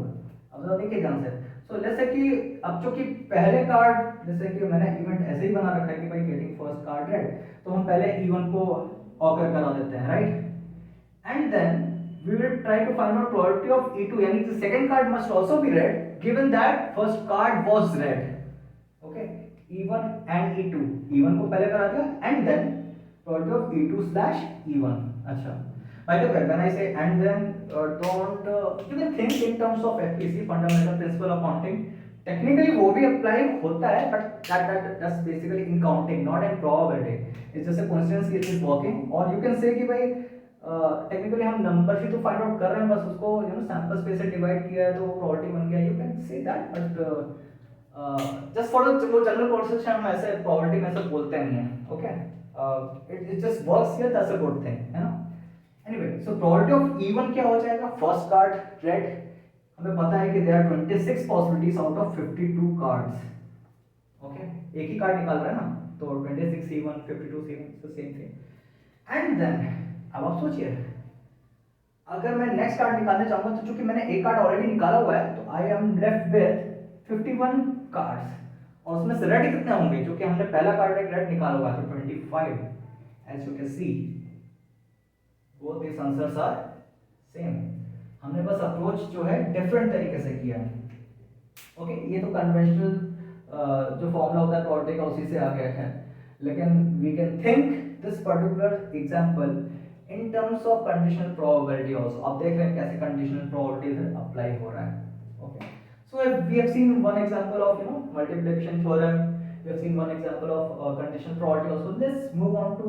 अब जरा देखिए ध्यान से। सो जैसे कि अब जो कि पहले कार्ड, जैसे कि मैंने इवेंट ऐसे ही बना रखा है कि भाई गेटिंग फर्स्ट कार्ड रेड, तो हम पहले E1 को ऑकर करा देते हैं, right, and then we will try to find out probability of E2, यानी the second card must also be red given that first card was red, okay। E1 and E2, E1 को पहले करा दिया and then probability of E2 slash E1। अच्छा, by the way when I say and then don't you can think in terms of FPC, fundamental principle of counting। technically वो भी apply होता है but that's basically in counting not in probability, it's just a coincidence it is working। और you can say कि भाई टेक्निकली हम नंबर ही तो फाइंड आउट कर रहे हैं, बस उसको यू नो सैंपल स्पेस से डिवाइड किया है तो प्रोबेबिलिटी बन गया, you can say that, but just for the general process हम ऐसे प्रोबेबिलिटी में से बोलते नहीं हैं, okay. It just works here, that's a good thing, है ना। Anyway, so probability of E1 क्या हो जाएगा, फर्स्ट कार्ड रेड, हमें पता है कि there are 26 possibilities out of 52 cards, okay, एक ही कार्ड निकाल रहे हैं ना, तो 26 E1 52 C1 same thing. And then अब आप सोचिए अगर मैं नेक्स्ट कार्ड निकालने चाहूंगा तो चूंकि मैंने एक कार्ड ऑलरेडी निकाला हुआ है तो I am left with 51 cards, और उसमें से रेड कितने होंगे, क्योंकि हमने पहला कार्ड रेड निकाला हुआ है तो 25। As you can see both these answers are same, हमने बस अप्रोच जो है डिफरेंट तरीके से किया है, ओके, ये तो कन्वेंशनल जो फॉर्मूला होता है प्रोबेबिलिटी का उसी से आ गया है, लेकिन we can think this particular example in terms of conditional probability also. आप देख रहे हैं कैसे कंडीशनल प्रोबेबिलिटी अप्लाई हो रहा है। Okay, so we have seen one example of multiplication theorem, we have seen one example of conditional probability also. Let's move on to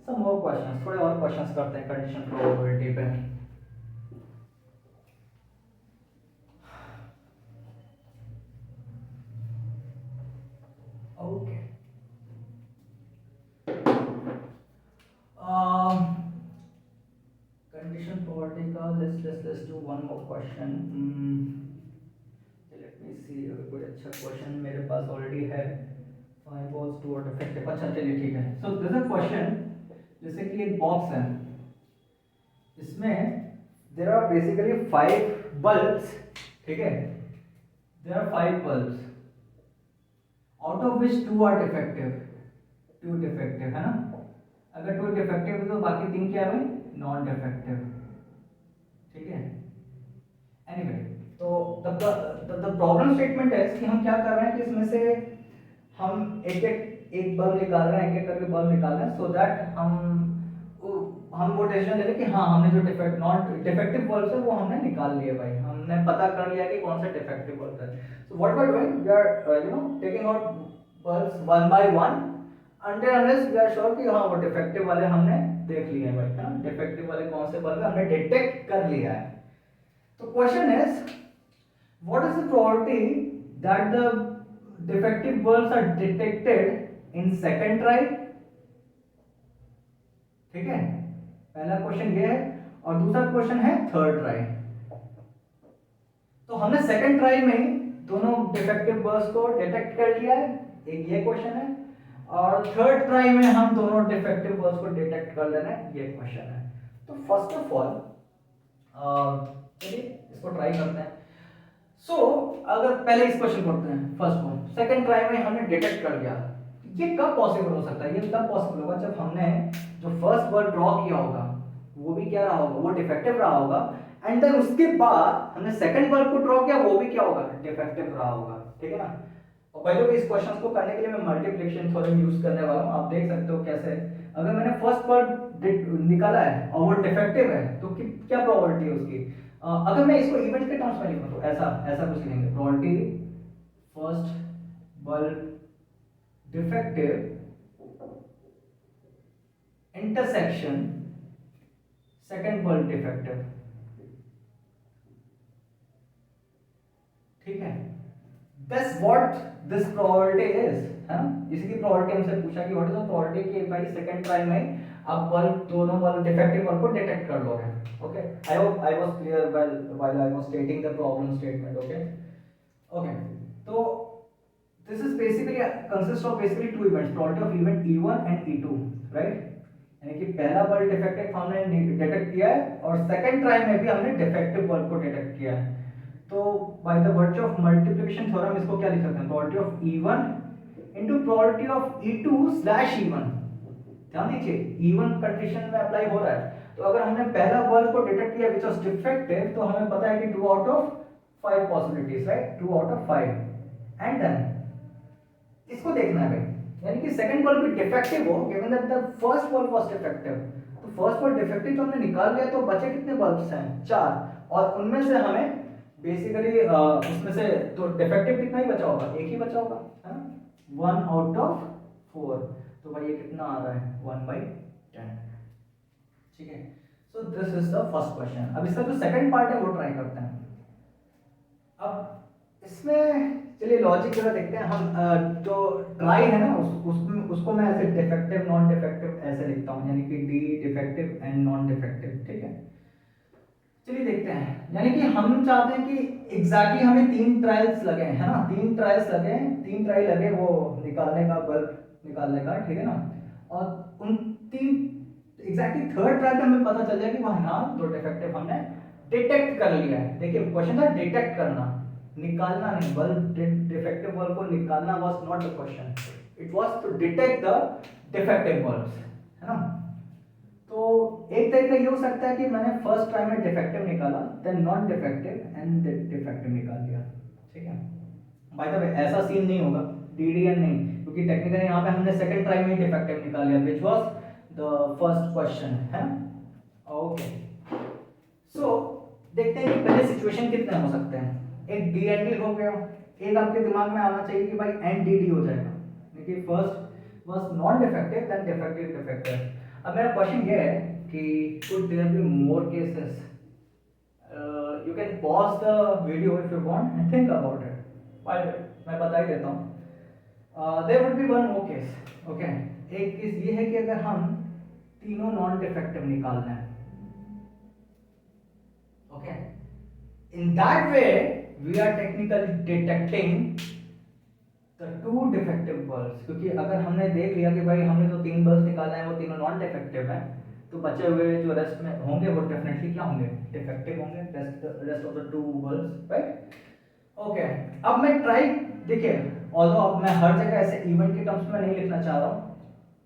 some more questions, थोड़े और questions करते हैं conditional probability पे। Okay, conditional probability का let's do one more question। let me see, अगर कोई अच्छा question मेरे पास already है। 5 balls to what effective, अच्छा चलिए ठीक है। so this is a question, जैसे कि एक बॉक्स है, इसमें there are basically 5 bulbs, ठीक है, there are 5 bulbs out of which 2 are defective, 2 defective है ना। अगर 2 defective है तो बाकी 3 क्या है, नॉन डिफेक्टिव, ठीक है। anyway, तो the problem statement है कि हम क्या कर रहे हैं कि इसमें से हम एक बल्ब निकाल रहे हैं, एक एक करके बल्ब निकाल रहे हैं, सो दैट हम वो डिसीजन ले लें कि हाँ हमने जो नॉन डिफेक्टिव बल्ब है वो हमने निकाल लिए भाई, हमने पता कर लिया कि कौन सा डिफेक्टिव बल्ब है। So what we are doing, we are taking out bulbs one by one until unless we are sure कि हाँ वो डिफेक्टिव वाले हमने देख लिए हैं भाई, है ना, डिफेक्टिव वाले कौन से बल्ब है हमने डिटेक्ट कर लिया है। तो question is what is the probability that the defective bulbs are detected in second try, ठीक है, पहला क्वेश्चन ये है, और दूसरा क्वेश्चन है थर्ड ट्राई। तो हमने सेकंड ट्राई में दोनों डिफेक्टिव बल्ब्स को डिटेक्ट कर लिया है, एक ये क्वेश्चन है, और थर्ड ट्राई में हम दोनों डिफेक्टिव बल्ब्स को डिटेक्ट कर लेना है, ये क्वेश्चन है। तो फर्स्ट ऑफ ऑल चलिए इसको ट्राई करते हैं। सो अगर पहले इस क्वेश्चन करते हैं फर्स्ट वन, सेकंड ट्राई में हमने डिटेक्ट कर लिया, ये कब पॉसिबल हो सकता है, ये कब पॉसिबल होगा, जब हमने जो फर्स्ट वर्ड ड्रॉ किया होगा वो भी क्या रहा होगा, वो डिफेक्टिव रहा होगा, एंड देन उसके बाद हमने सेकंड वर्ड को ड्रॉ किया वो भी क्या होगा, डिफेक्टिव रहा होगा, ठीक है ना। और भाई लोग इस क्वेश्चन को करने के लिए मैं मल्टीप्लिकेशन थ्योरम यूज करने वाला हूं, आप देख सकते हो कैसे। अगर मैंने फर्स्ट वर्ड निकाला है और वो डिफेक्टिव है तो क्या प्रोबेबिलिटी है उसकी। अगर मैं इसको इवेंट के टर्म्स में लिखूं तो ऐसा ऐसा कुछ लिखेंगे, probability first bulb defective intersection second bulb defective, ठीक है। That's what this probability is, है ना। इसी की प्रोबेबिलिटी हमसे पूछा कि व्हाट इज द प्रोबेबिलिटी कि भाई सेकंड ट्राई में आप बल्ब दोनों बल्ब डिफेक्टिव बल्ब को डिटेक्ट कर लोगे। Okay, I hope I was clear while I was stating the problem statement. Okay okay, तो this is basically consists of basically two events, probability of event E1 and E2, right। यानी कि पहला बल्ब डिफेक्टिव हमने डिटेक्ट किया है और सेकंड ट्राई में भी हमने डिफेक्टिव बल्ब को डिटेक्ट किया है। तो by the virtue of multiplication theorem इसको क्या लिख सकते हैं, probability of E1 into probability of E2 slash E1। ध्यान दीजिए E1 कंडीशन में अप्लाई हो रहा है, तो अगर हमने पहला बल्ब को डिटेक्ट किया विच वाज डिफेक्टिव तो हमें पता है कि 2 out of 5 possibilities, right, 2 out of 5, and then इसको देखना है भाई, यानी कि सेकंड बल्ब भी डिफेक्टिव हो given that the first bulb was defective, तो फर्स्ट बल्ब डिफेक्टिव तो हमने निकाल लिया, तो बचे कितने बल्ब्स हैं, 4, और उनमें से हमें बेसिकली उसमें से तो डिफेक्टिव कितना ही बचा होगा, एक ही बचा होगा, है ना, 1 आउट ऑफ 4, तो भाई ये कितना आ रहा है 1/10, ठीक है। So this is the first question. अब इसका जो सेकंड पार्ट है वो ट्राई करते हैं। अब इसमें चलिए लॉजिक जरा देखते हैं हम। जो ट्राई है ना उसको मैं ऐसे डिफेक्टिव नॉन डिफेक्टिव ऐसे लिखता हूँ, यानी कि D defective and non defective, ठीक है। चलिए देखते हैं, यानी कि हम चाहते हैं कि एग्जैक्टली हमें 3 ट्रायल्स लगे, है ना, 3 ट्रायल्स लगे, 3 ट्राई लगे वो निकालने का, बल्ब निकालने का, ठीक है ना। और उन 3 एग्जैक्टली थर्ड ट्रायल पे हमें पता चल जाए कि वहां यहाँ 2 डिफेक्टिव हमने डिटेक्ट कर लिया है। देखिए क्वेश्चन था डिटेक्ट करना, निकालना नहीं, बल्ब डिफेक्टिव बल्ब को निकालना was not the question, it was to detect the defective bulbs, है ना। तो एक तरीका ये हो सकता है कि मैंने फर्स्ट ट्राई में डिफेक्टिव निकाला, then non defective and defective निकाल दिया, ठीक है। बाय द वे ऐसा सीन नहीं होगा, DDN नहीं, क्योंकि टेक्निकली यहाँ पे हमने सेकंड ट्राई में डिफेक्टिव निकाल लिया, which was the first question, है ना। ओके, सो देखते हैं कि पहले सिचुएशन कितने हो सकते हैं। एक DND हो गया, एक आपके दिमाग में आना चाहिए कि भाई NDD हो जाएगा। देखिए first was non defective, then defective, defective. अब मेरा क्वेश्चन ये है कि could there be more cases? You can pause the video if you want and think about it. While मैं बता ही देता हूँ। There would be one more case. Okay. एक केस ये है कि अगर हम तीनों नॉन डिफेक्टिव निकाल लें, okay, in that way we are technically detecting the two defective bulbs, क्योंकि अगर हमने देख लिया कि भाई हमने तो तीन बल्ब निकालना है, वो तीनों नॉन डिफेक्टिव हैं, तो बचे हुए जो रेस्ट में होंगे वो डेफिनेटली क्या होंगे, डिफेक्टिव होंगे, rest of the two bulbs, right. Okay, अब मैं ट्राई, देखिए ऑल्दो अब मैं हर जगह ऐसे इवेंट के टर्म्स में नहीं लिखना चाह रहा हूँ,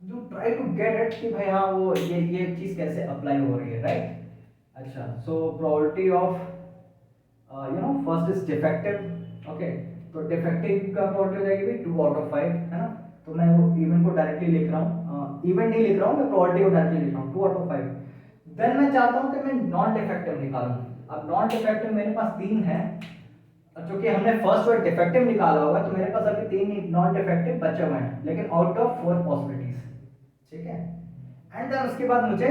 you try to get it कि भाई हाँ वो ये चीज कैसे अप्लाई हो रही है, राइट। अच्छा, सो probability of first is defective. Okay, तो डिफेक्टिव का प्रोबेबिलिटी हो जाएगी 2 आउट ऑफ 5, है ना। तो मैं वो इवेंट को डायरेक्टली लिख रहा हूँ, इवेंट नहीं लिख रहा हूँ मैं, प्रोबेबिलिटी को डायरेक्टली लिख रहा हूँ 2 आउट ऑफ 5। देन मैं चाहता हूँ कि मैं नॉन डिफेक्टिव निकालूं। अब नॉन डिफेक्टिव मेरे पास 3 है, क्योंकि हमने फर्स्ट वर्ड डिफेक्टिव निकाला हुआ है, तो मेरे पास अभी 3 नॉन डिफेक्टिव बचे हुए हैं, लेकिन आउट ऑफ 4 पॉसिबिलिटीज, ठीक है। एंड देन उसके बाद मुझे,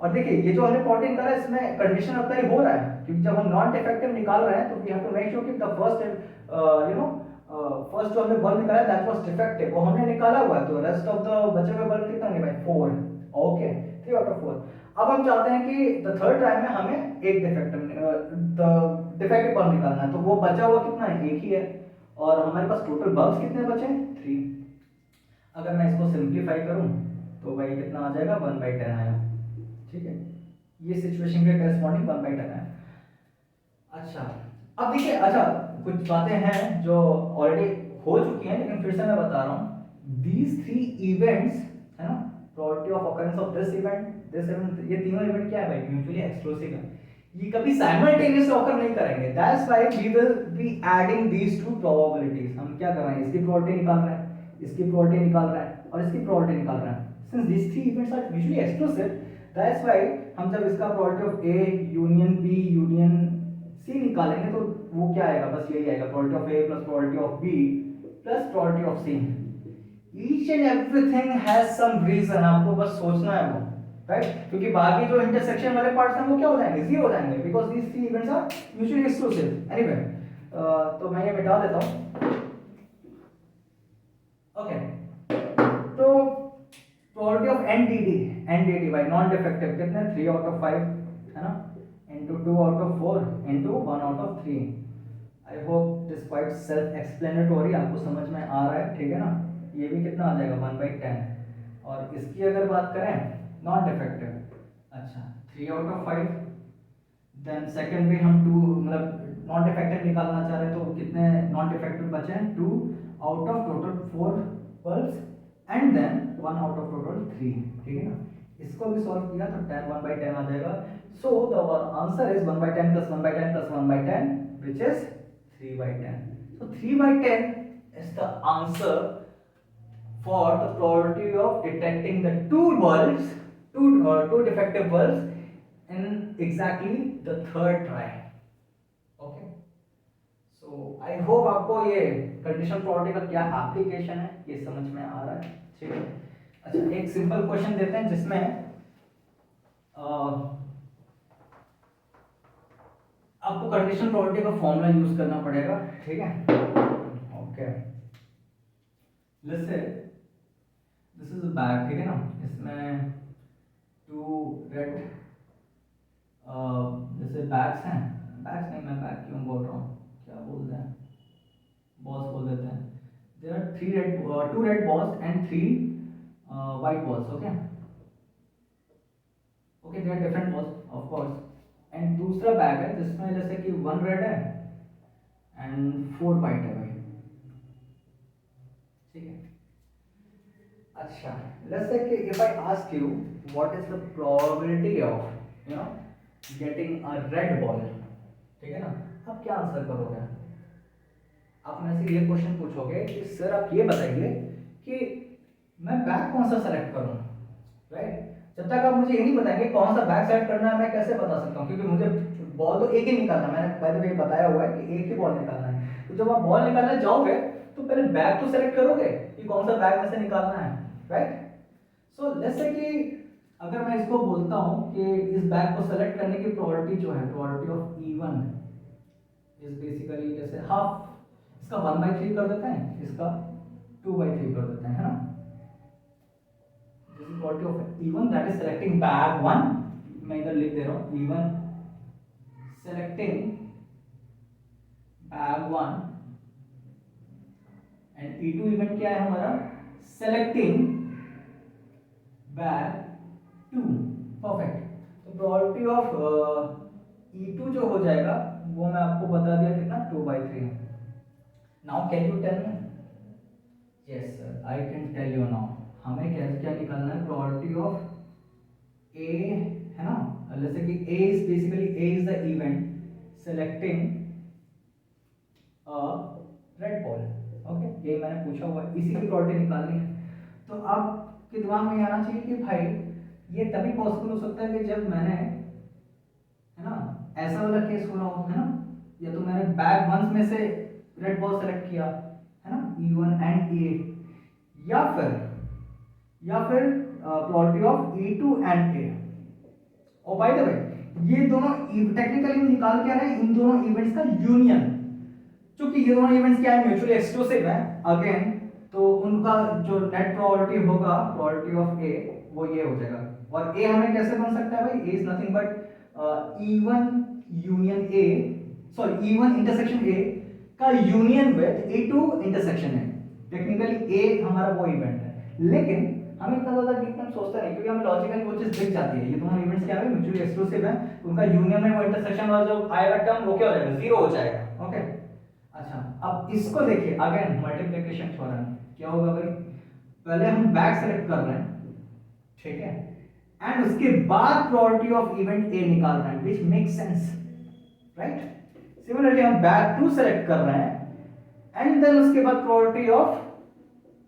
और देखिए ये जो हमने प्रोटीन निकाला है इसमें कंडीशन अप्लाई हो रहा है, क्योंकि जब हम नॉन डिफेक्टिव निकाल रहे हैं तो we have to make sure कि द फर्स्ट जो हमने बल्ब निकाला दैट वाज डिफेक्टिव, वो हमने निकाला हुआ है, तो रेस्ट ऑफ द बचे हुए बल्ब कितने होंगे भाई, 4। Okay, 3 out of 4। अब हम चाहते हैं कि द थर्ड ट्राई में हमें एक डिफेक्टिव बल्ब निकालना है, तो वो बचा हुआ कितना है, एक ही है, और हमारे पास टोटल बल्ब्स कितने बचे हैं, 3। अगर मैं इसको सिंप्लीफाई करूं तो भाई कितना आ जाएगा, 1/10 आएगा, ठीक है। ये सिचुएशन के करेस्पॉन्डिंग 1/10 है। अच्छा, अब देखिए, अच्छा कुछ बातें हैं जो ऑलरेडी हो चुकी हैं, लेकिन फिर से मैं बता रहा हूँ। दीज 3 इवेंट्स, है ना, probability of occurrence of this event, this event, ये तीनों इवेंट क्या है भाई, म्यूचुअली एक्सक्लूसिव है, ये कभी साइमल्टेनियसली ऑकर नहीं करेंगे। That's why we will be adding these two probabilities. हम क्या कर रहे हैं, इसकी प्रोबेबिलिटी निकाल रहे हैं, इसकी प्रोबेबिलिटी निकाल रहे हैं, और इसकी प्रोबेबिलिटी निकाल रहे हैं। Since these 3 events are mutually exclusive, that's why हम जब इसका probability of A union B union C निकालेंगे तो वो क्या आएगा, बस यही आएगा, probability of A plus probability of B plus probability of C. Each and everything has some reason, आपको बस सोचना है वो, राइट, क्योंकि बाकी जो इंटरसेक्शन वाले पार्ट्स हैं वो क्या हो जाएंगे, जीरो हो जाएंगे, because these 3 events are mutually exclusive. Anyway, तो मैं ये मिटा देता हूं। ओके, तो probability of NDD by non defective कितने, 3 आउट ऑफ 5, है ना, into 2 out of 4 into 1 out of 3। I hope this quite self explanatory, आपको समझ में आ रहा है, ठीक है ना। ये भी कितना आ जाएगा, 1/10। और इसकी अगर बात करें नॉन डिफेक्टिव, अच्छा 3 आउट ऑफ 5, देन सेकंड भी हम 2, मतलब नॉन डिफेक्टिव निकालना चाह रहे हैं, तो कितने नॉन डिफेक्टिव बचे हैं, 2 out of total 4 bulbs, and then 1 out of total 3, ठीक है ना। इसको भी सॉल्व किया तो 10 1/10 आ जाएगा। So the answer is 1/10 plus 1/10 plus 1/10 which is 3/10। So 3/10 is the answer for the probability of detecting the two defective bulbs in exactly the third try. Okay. So I hope आपको ये conditional probability का क्या application है ये समझ में आ रहा है, ठीक है। अच्छा, एक सिंपल क्वेश्चन देते हैं जिसमें आपको कंडीशनल प्रोबेबिलिटी का फॉर्मूला यूज करना पड़ेगा, ठीक है। ओके, जैसे दिस इज अ बैग, ठीक है ना, इसमें 2 रेड जैसे बैग्स हैं, बैग्स नहीं, मैं बैग क्यों बोल रहा हूँ, क्या बोलते हैं, बॉल्स बोल देते हैं। There are 2 red balls and 3 white balls, okay okay, there are different balls of course. And दूसरा बैग है जिसमें जैसे कि 1 रेड है एंड 4 वाइट है भाई, ठीक है। अच्छा, let's say कि if I ask you what is the probability of getting a red ball, ठीक है ना, आप क्या आंसर करोगे? आप मेरे से ये क्वेश्चन पूछोगे कि सर आप ये बताइए कि मैं बैग कौन सा सेलेक्ट करूं, राइट? जब तक आप मुझे ये नहीं बताएंगे कौन सा बैग सेलेक्ट करना है, मैं कैसे बता सकता हूँ? क्योंकि मुझे बॉल तो एक ही निकालना है, मैंने पहले भी बताया हुआ है कि एक ही बॉल निकालना है। तो जब आप बॉल निकालने जाओगे तो पहले बैग तो सेलेक्ट करोगे कि कौन सा बैग में से निकालना है, राइट? सो लेट्स से कि अगर मैं इसको बोलता हूँ कि इस बैग को सेलेक्ट करने की प्रोबेबिलिटी जो है, probability of E1 is basically जैसे हाफ, इसका 1/3 कर देते हैं, इसका 2/3 कर देते हैं, है ना? This is probability of E1 that is selecting bag 1। मैं इधर लिख दे रहा हूँ E1 selecting bag 1 and E2 event क्या है हमारा? Selecting bag 2। परफेक्ट। तो प्रोबेबिलिटी ऑफ E2 जो हो जाएगा वो मैं आपको बता दिया कितना, 2/3 है। Now can you tell me? Yes sir, I can tell you now. हमें क्या क्या निकालना है? प्रोबेबिलिटी ऑफ ए, है ना? जैसे कि A is basically, A is the event selecting a red ball. Okay, ये मैंने पूछा हुआ है, इसी की प्रोबेबिलिटी निकालनी है। तो आपके दिमाग में आना चाहिए कि भाई ये तभी पॉसिबल हो सकता है कि जब मैंने, है ना, ऐसा वाला केस हो रहा हो, है ना? या तो मैंने बैग वंस में से रेड बॉल सेलेक्ट किया, है ना, E1 एंड E, या फिर probability of E2 and A। और बाय द वे ये दोनों टेक्निकली निकाल के आ रहे हैं इन दोनों इवेंट्स का यूनियन। क्योंकि ये दोनों इवेंट्स क्या है, म्यूचुअली एक्सक्लूसिव है अगेन, तो उनका जो नेट प्रोबेबिलिटी होगा, प्रोबेबिलिटी ऑफ ए, वो ये हो जाएगा। और ए हमें कैसे बन सकता है भाई? A is nothing but E1 union A, sorry E1 intersection A का यूनियन विद E2 इंटरसेक्शन है। टेक्निकली ए हमारा वो इवेंट है, लेकिन हम इतना ज्यादा डीप में सोचते नहीं, क्योंकि हमें लॉजिकली वो चीज दिख जाती है। ये दोनों इवेंट्स क्या है, म्यूचुअली एक्सक्लूसिव है, उनका यूनियन में वो इंटरसेक्शन वाला जो आएगा टर्म वो क्या हो जाएगा? जीरो हो जाएगा। ओके, अच्छा अब इसको देखिए अगेन मल्टीप्लिकेशन थ्योरम। क्या होगा भाई? पहले हम बैग सेलेक्ट कर रहे हैं, ठीक है, एंड उसके बाद प्रोबेबिलिटी ऑफ इवेंट ए निकाल रहे हैं, which makes sense, right? Similarly हम बैग 2 सेलेक्ट कर रहे हैं एंड देन उसके बाद प्रोबेबिलिटी ऑफ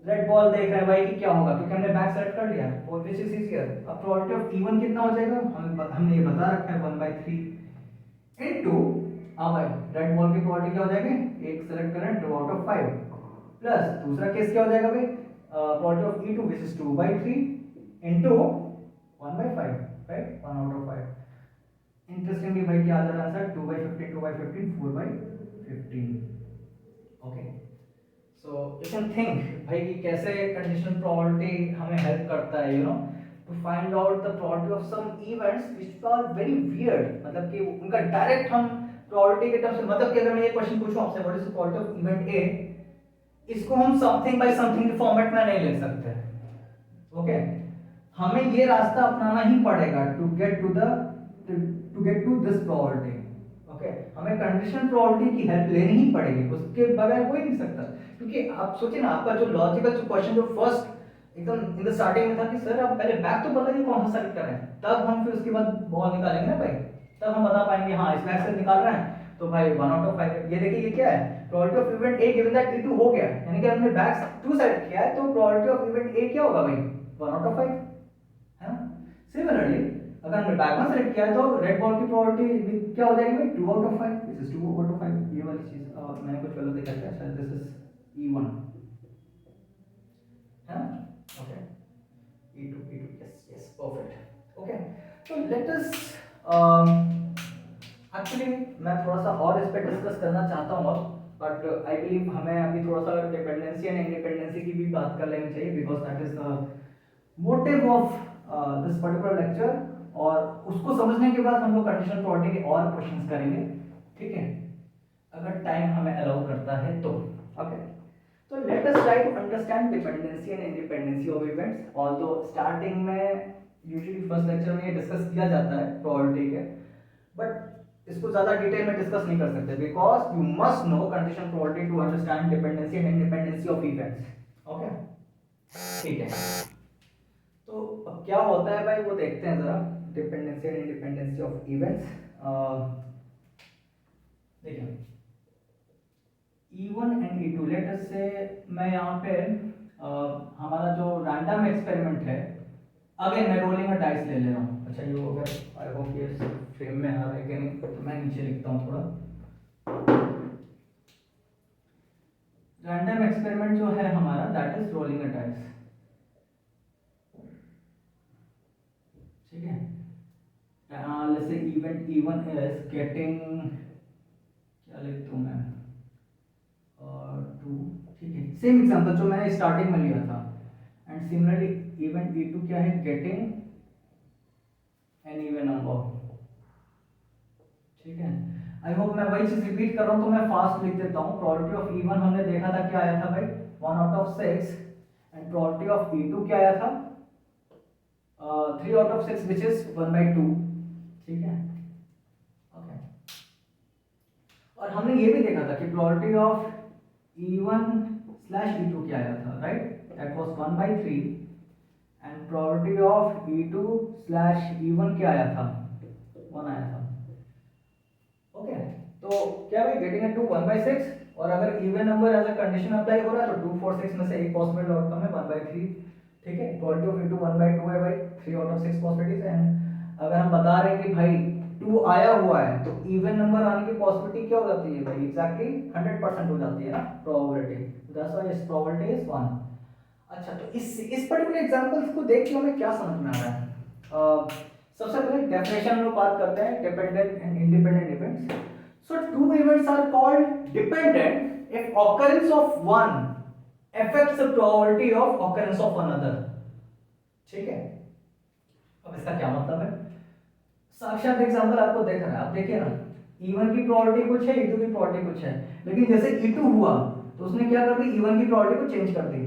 रेड बॉल देख रहे हैं भाई कि क्या होगा, क्योंकि हमने बैक सेलेक्ट कर लिया और दिस इज इजियर। अब प्रोबेबिलिटी ऑफ E1 कितना हो जाएगा? हमने ये बता रखा है 1/3 इनटू, हाँ भाई, रेड बॉल की प्रोबेबिलिटी क्या हो जाएगी? एक सेलेक्ट करें 2 आउट ऑफ 5 प्लस दूसरा केस क्या हो जाएगा भाई? Probability of E2 which is 2/3 into 1/5, right? 1 out of 5। Interestingly भाई क्या आ जा रहा है answer? 2/15, 2/15, 4/15। Okay, so you can think भाई कि कैसे कंडीशनल प्रोबेबिलिटी हमें हेल्प करता है, you know, to find out the probability of some events which are very weird. मतलब कि उनका डायरेक्ट हम प्रोबेबिलिटी के टर्म्स से, मतलब कि अगर मैं ये क्वेश्चन पूछूं आपसे what is the probability of event A, इसको हम समथिंग बाय समथिंग के फॉर्मेट में नहीं लिख सकते। ओके, हमें ये रास्ता अपनाना ही पड़ेगा to get to this probability. Okay, हमें कंडीशनल प्रोबेबिलिटी की हेल्प लेनी ही पड़ेगी, उसके बगैर हो ही नहीं सकता। क्योंकि आप सोचिए ना, आपका जो लॉजिकल जो क्वेश्चन जो फर्स्ट एकदम इन द स्टार्टिंग में था कि सर आप पहले बैक तो पता नहीं कौन सा सेलेक्ट करें, तब हम फिर उसके बाद बॉल निकालेंगे ना भाई, तब हम बता पाएंगे हाँ इस बैक से निकाल रहे हैं तो भाई 1 आउट ऑफ 5। ये देखिए ये क्या है? Probability of event A given that E2 हो गया, यानी कि हमने बैक 2 सेलेक्ट किया है, तो प्रोबेबिलिटी ऑफ इवेंट ए क्या होगा भाई? 1 आउट ऑफ 5, है ना? सिमिलरली अगर हमने बैक 1 सेलेक्ट किया है तो रेड बॉल की प्रोबेबिलिटी क्या हो जाएगी भाई? 2 out of 5, this is 2 out of 5। ये वाली चीज मैंने कुछ गलत लिखा है शायद, दिस इज E1, है ना? Okay, E2, yes, yes, perfect। Okay, so let us actually मैं थोड़ा सा और इस पे डिस्कस करना चाहता हूँ अब, बट आई बिलीव हमें अभी थोड़ा सा डिपेंडेंसी एंड इंडिपेंडेंसी की भी बात कर लेनी चाहिए, because that is the motive of this particular lecture. और उसको समझने के बाद हम लोग कंडीशनल प्रोबेबिलिटी के और क्वेश्चंस करेंगे, ठीक है, अगर टाइम हमें अलाउ करता है तो। Okay, so let us try to understand dependency and independency of events. Although starting में usually first lecture में ये डिस्कस किया जाता है प्रोबेबिलिटी के, बट इसको ज़्यादा डिटेल में डिस्कस नहीं कर सकते, because you must know condition probability to understand dependency and independency of events. Okay, ठीक है, तो अब क्या होता है भाई वो देखते हैं ज़रा, dependency and independency of events. देखिए E1 and E2, late us से मैं यहाँ पे हमारा जो रैंडम एक्सपेरिमेंट है, अगेन मैं रोलिंग अ डाइस ले ले रहा हूँ। अच्छा ये अगर आई होप ये फ्रेम में आ रहा है कि नहीं, तो मैं नीचे लिखता हूँ थोड़ा। रैंडम एक्सपेरिमेंट जो है हमारा, that is rolling a dice, ठीक है। Let's say event E1 is getting, क्या लिखता हूँ मैं, और 2, ठीक है, सेम एग्जांपल जो मैंने स्टार्टिंग में लिया था। एंड सिमिलरली इवेंट E2 क्या है, गेटिंग एन इवन नंबर, ठीक है। आई होप मैं वही चीज रिपीट कर रहा हूँ, तो मैं फास्ट लिख देता हूँ। प्रोबेबिलिटी ऑफ E1 हमने देखा था क्या आया था भाई, 1/6, एंड प्रोबेबिलिटी ऑफ E2 क्या आया था, 3/6, विच इज 1/2, ठीक है। ओके, और हमने ये भी देखा था कि प्रोबेबिलिटी ऑफ E1/E2 क्या आया था, right, that was 1/3, and probability of E2/E1 क्या आया था, 1 आया था। ओके, तो क्या भाई गेटिंग इट टू 1/6, और अगर even number as a condition apply हो रहा है तो 2, 4, 6 में से एक पॉसिबल आउटकम है 1/3, ठीक है। प्रोबेबिलिटी ऑफ E2 1/2 है भाई, 3/6 पॉसिबिलिटीज। एंड अगर हम बता रहे हैं कि भाई 2 आया हुआ है, तो इवन नंबर आने की पॉसिबिलिटी क्या हो जाती है भाई, एग्जैक्टली 100% हो जाती है ना प्रोबेबिलिटी, दैट्स व्हाई इस प्रोबेबिलिटी इज 1। अच्छा, तो इस पर्टिकुलर एग्जांपल्स को देख के हमें क्या समझ में आ रहा है, सबसे पहले डेफिनेशन में बात करते हैं, dependent and independent events. So two events are called dependent if occurrence of one affects the probability of occurrence of another, ठीक है। अब इसका क्या मतलब है, साक्षात एग्जांपल आपको देख रहा है, आप देखिए ना, E1 की प्रोबेबिलिटी कुछ है, E2 की प्रोबेबिलिटी कुछ है, लेकिन जैसे E2 हुआ तो उसने क्या कर दी, E1 की प्रोबेबिलिटी को चेंज कर दी,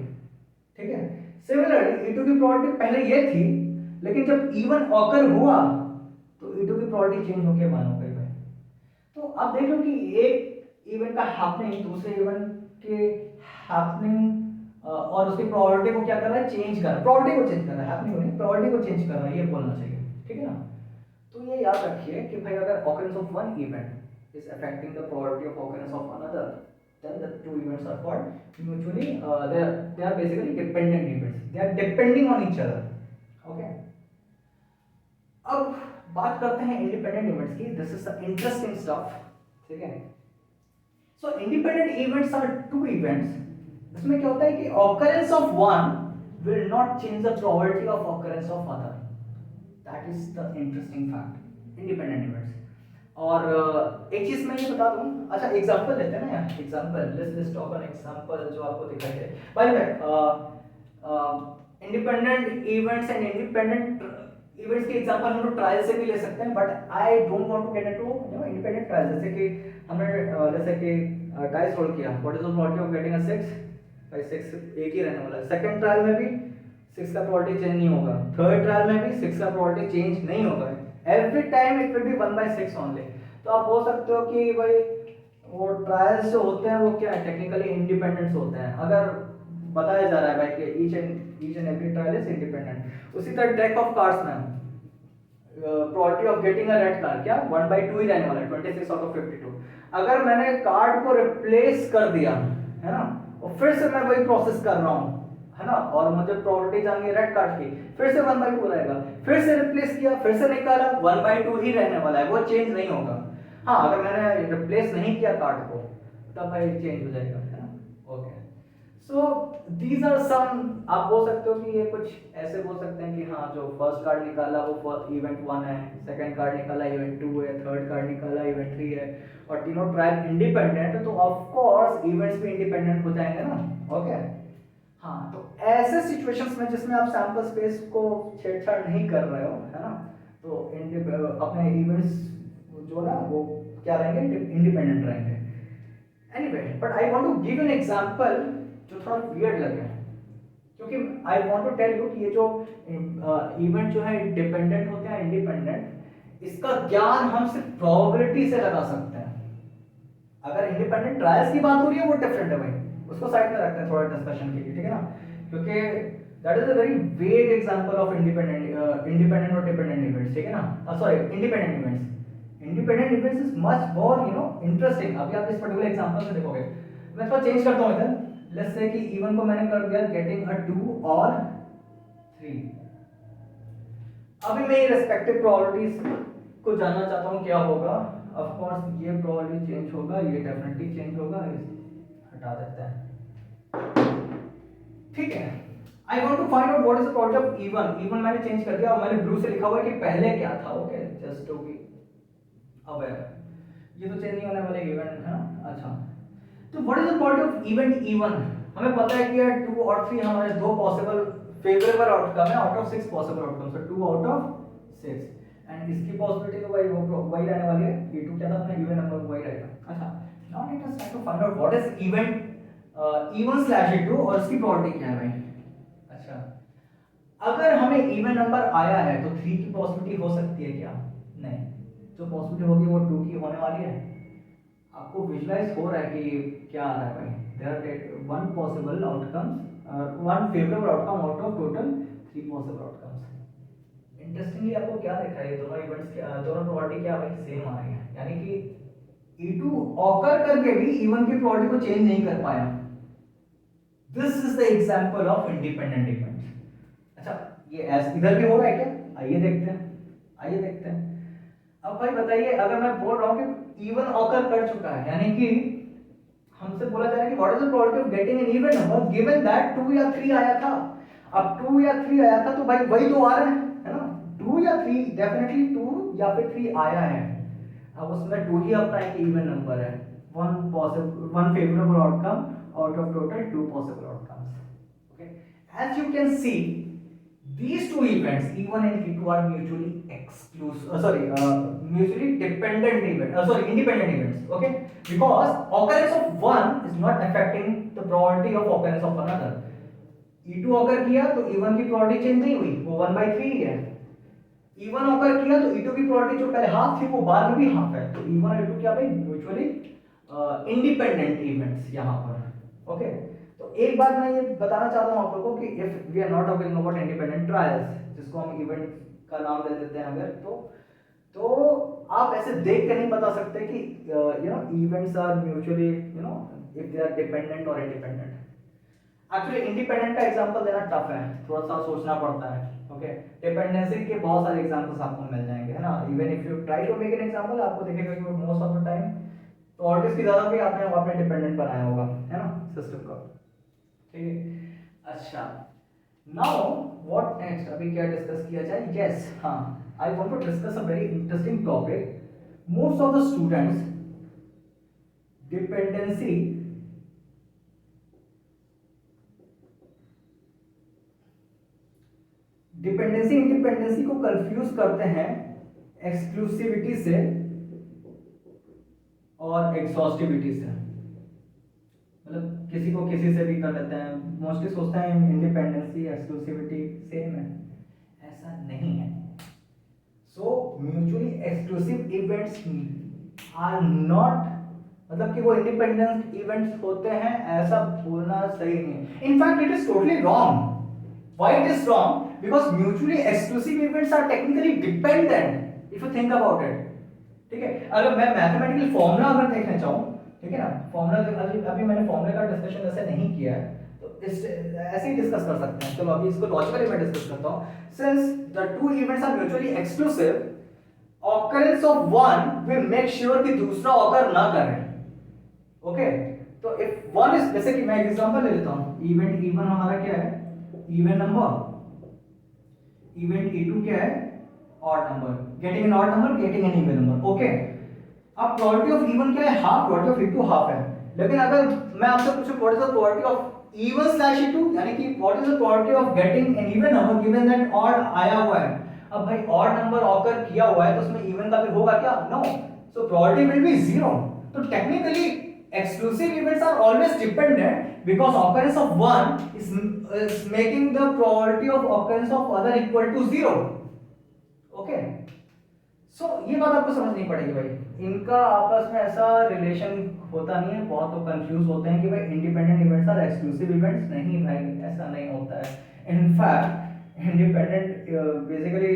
ठीक है। सिमिलरली E2 की प्रोबेबिलिटी पहले ये थी, लेकिन जब E1 ऑकर हुआ तो E2 की प्रोबेबिलिटी चेंज होकर 1 हो गई भाई। तो आप देख लो कि एक इवेंट का हैपनिंग दूसरे इवेंट के हैपनिंग और उसकी प्रोबेबिलिटी को क्या कर रहा है, चेंज कर रहा है, प्रोबेबिलिटी को चेंज कर रहा है, हैपनिंग नहीं, प्रोबेबिलिटी को चेंज कर रहा है, ये बोलना चाहिए, ठीक है ना। तो ये याद रखिए कि भाई अगर occurrence of one event is affecting the probability of occurrence of another, then the two events are called mutually they are basically dependent events, they are depending on each other, okay। अब बात करते हैं इंडिपेंडेंट इवेंट्स की, this is the interesting stuff, ठीक है। So independent events are two events, इसमें क्या होता है कि occurrence of one will not change the probability of occurrence of other, that is the interesting fact independent events. और एक चीज मैं ये बता दूं, अच्छा एग्जांपल लेते हैं ना यार, example, let's talk on example जो आपको दिखाई दे। By the way independent events and independent events के एग्जांपल हम लोग ट्रायल से भी ले सकते हैं, but I don't want to get into independent trial. जैसे कि हमने जैसे कि डाइस रोल किया, what is the probability of getting a 6, भाई 6 एक ही रहने वाला है। सेकंड ट्रायल में भी 6 का प्रोबेबिलिटी चेंज नहीं होगा, थर्ड ट्रायल में भी 6 का प्रोबेबिलिटी चेंज नहीं होगा, every time it will B 1/6 only. तो आप बोल सकते हो कि भाई वो ट्रायल्स जो होते हैं वो क्या है, टेक्निकली इंडिपेंडेंट होते हैं, अगर बताया जा रहा है भाई कि each and every trial is independent. उसी तरह डेक ऑफ कार्ड्स में probability of getting a red card क्या 1/2 ही रहने वाला है, 26/52। अगर मैंने कार्ड को रिप्लेस कर दिया है ना, और फिर से मैं वही प्रोसेस कर रहा हूँ है ना, और मुझे प्रोबेबिलिटी जाननी है रेड कार्ड की, फिर से 1/2 रहेगा, फिर से रिप्लेस किया, फिर से निकाला, 1/2 ही रहने वाला है, वो चेंज नहीं होगा। हाँ, अगर मैंने रिप्लेस नहीं किया कार्ड को तब भाई चेंज हो जाएगा, है ना। Okay, so these are some, आप बोल सकते हो कि ये कुछ ऐसे बोल सकते हैं कि हाँ जो फर्स्ट कार्ड निकाला वो इवेंट 1 है, सेकंड कार्ड निकाला इवेंट 2 है, थर्ड कार्ड निकाला इवेंट 3 है, और तीनों ट्रायल इंडिपेंडेंट, तो ऑफ कोर्स इवेंट्स भी इंडिपेंडेंट हो जाएंगे ना। ओके, हाँ, तो ऐसे सिचुएशंस में जिसमें आप सैंपल स्पेस को छेड़छाड़ नहीं कर रहे हो, है ना, तो अपने इवेंट्स जो ना वो क्या रहेंगे, इंडिपेंडेंट रहेंगे। Anyway, but I want to give an example जो थोड़ा वियर्ड लगे, क्योंकि I want to tell you कि ये जो इवेंट जो है डिपेंडेंट होते हैं इंडिपेंडेंट, इसका ज्ञान हम सिर्फ प्रोबेबिलिटी से लगा सकते हैं। अगर इंडिपेंडेंट ट्रायल्स की बात हो रही है वो डिफरेंट है भाई, उसको साइड में रखते हैं थोड़ा डिस्कशन के लिए, ठीक है ना, क्योंकि that is a very vague example of independent और डिपेंडेंट इवेंट्स, ठीक है ना, sorry independent events. Independent events is much more interesting. अभी आप इस पर्टिकुलर एग्जांपल में देखोगे, मैं थोड़ा चेंज करता हूँ इधर, लेट्स से कि इवन को मैंने कर दिया गेटिंग अ 2 और 3। अभी मैं ये रेस्पेक्टिव प्रोबेबिलिटीज को जानना चाहता हूँ क्या होगा। ऑफ कोर्स ये प्रोबेबिलिटी चेंज होगा, ये डेफिनेटली चेंज होगा, हटा देते हैं, ठीक है। I want to find out what is the probability of even. Even मैंने चेंज कर दिया और मैंने ब्लू से लिखा हुआ है कि पहले क्या था, okay, just to be aware. ये तो चेंज नहीं होने वाले इवन है ना। अच्छा, तो what is the probability of even even? हमें पता है कि यार 2 और 3 हमारे दो पॉसिबल फेवरेबल आउटकम है out of 6 possible outcome, so 2 out of 6, and इसकी पॉसिबिलिटी तो वही रहने वाली है, e2 क्या था अपना इवन नंबर वही रहेगा। अच्छा, now let us try to find out what is even even slash e2 और इसकी प्रोबेबिलिटी क्या है भाई। अच्छा, अगर हमें इवन नंबर आया है तो 3 की पॉसिबिलिटी हो सकती है क्या? नहीं, जो पॉसिबिलिटी होगी वो 2 की होने वाली है। आपको विजुलाइज हो रहा है कि क्या आ रहा है भाई, there are one possible outcomes, one favourable outcome out of total 3 possible outcomes. Interestingly आपको क्या दिख रहा है, दोनों इवेंट्स के दोनों प्रोबेबिलिटी क्या भाई सेम आ रही है, यानी कि E2 ऑकर करके भी इवन की प्रोबेबिलिटी को चेंज नहीं कर पाया। This is the example of independent events. अच्छा, ये ऐसे इधर भी हो रहा है क्या? आइए देखते हैं, आइए देखते हैं। अब भाई बताइए, अगर मैं बोल रहा हूँ कि इवन ऑकर कर चुका है, यानी कि हमसे बोला जा रहा है कि what is the probability of getting an even number given that 2 या 3 आया था। अब 2 या 3 आया था तो भाई वही तो आ रहा है ना, 2 या 3, डेफिनेटली 2 या फिर 3 आया है। अब उसमें 2 ही अपना एक इवन नंबर है, one favourable outcome out of total 2 possible outcomes. Okay, as you can see, these two events E1 and E2 are mutually mutually dependent independent events. Okay, because occurrence of one is not affecting the probability of occurrence of another. E2 occur किया तो E1 की probability चेंज नहीं हुई, वो 1/3 है। E1 occur किया तो E2 की probability जो पहले हाफ थी वो बाद में भी हाफ है, तो E1 और E2 क्या भाई म्यूचुअली इंडिपेंडेंट इवेंट्स यहाँ पर। ओके, तो एक बात मैं ये बताना चाहता हूँ आप लोगों को कि if we are not talking about independent trials, जिसको हम इवेंट का नाम दे देते हैं अगर, तो आप ऐसे देख कर नहीं बता सकते कि events are mutually if they are dependent और इंडिपेंडेंट। एक्चुअली इंडिपेंडेंट का एग्जांपल देना टफ है, थोड़ा सा सोचना पड़ता है। ओके, डिपेंडेंसी के बहुत सारे एग्जांपल्स आपको मिल जाएंगे, है ना। Even if you try to make an example, आपको दिखेगा कि मोस्ट ऑफ द टाइम तो ऑर्डर्स की ज्यादा भी आपने डिपेंडेंट बनाया होगा, है ना, सिस्टम का। ठीक है, अच्छा, नाउ व्हाट नेक्स्ट, अभी क्या डिस्कस किया जाए? यस, हाँ, I want to discuss a very interesting topic. Most of the students dependency independency को कंफ्यूज करते हैं एक्सक्लूसिविटी से और एग्जॉस्टिविटी से। मतलब किसी को किसी से भी कर लेते हैं, मोस्टली सोचते हैं इंडिपेंडेंसी एक्सक्लूसिविटी सेम है, ऐसा नहीं है। So mutually exclusive events are not, मतलब कि वो इंडिपेंडेंट इवेंट्स होते हैं, ऐसा बोलना सही नहीं है। In fact it is totally wrong. Why it is wrong? Because mutually exclusive events are technically dependent if you think about it. ठीक है, अगर मैं मैथमेटिकल फॉर्मूला अगर देखना चाहूँ, ठीक है ना, फॉर्मूला अभी मैंने फॉर्मूले का डिस्कशन ऐसे नहीं किया है, तो इस ऐसे ही डिस्कस कर सकते हैं। चलो अभी इसको लॉजिकली मैं डिस्कस करता हूँ। Since the two events are mutually exclusive, occurrence of one will make sure कि दूसरा ऑकर ना करे। ओके, तो इफ वन इज, जैसे कि मैं एग्जांपल ले लेता हूँ, इवेंट E1 हमारा क्या है, इवन नंबर, इवेंट E2 क्या है, odd number, getting an odd number, getting an even number. Okay, अब प्रोबेबिलिटी ऑफ E1 क्या है, half, probability of E2 half है। लेकिन अगर मैं आपसे पूछूं what is the probability of E1 slash E2, यानी कि what is the probability of getting an even number given that odd आया हुआ है। अब भाई ऑड नंबर ऑकर किया हुआ है तो उसमें इवन का भी होगा क्या? No, so probability will be 0। तो technically exclusive events are always dependent because occurrence of one is making the probability of occurrence of other equal to 0. Okay, so ये बात आपको समझनी पड़ेगी भाई, इनका आपस में ऐसा रिलेशन होता नहीं है। बहुत लोग कंफ्यूज होते हैं कि भाई independent events are exclusive events. नहीं भाई, ऐसा नहीं होता है। In fact independent basically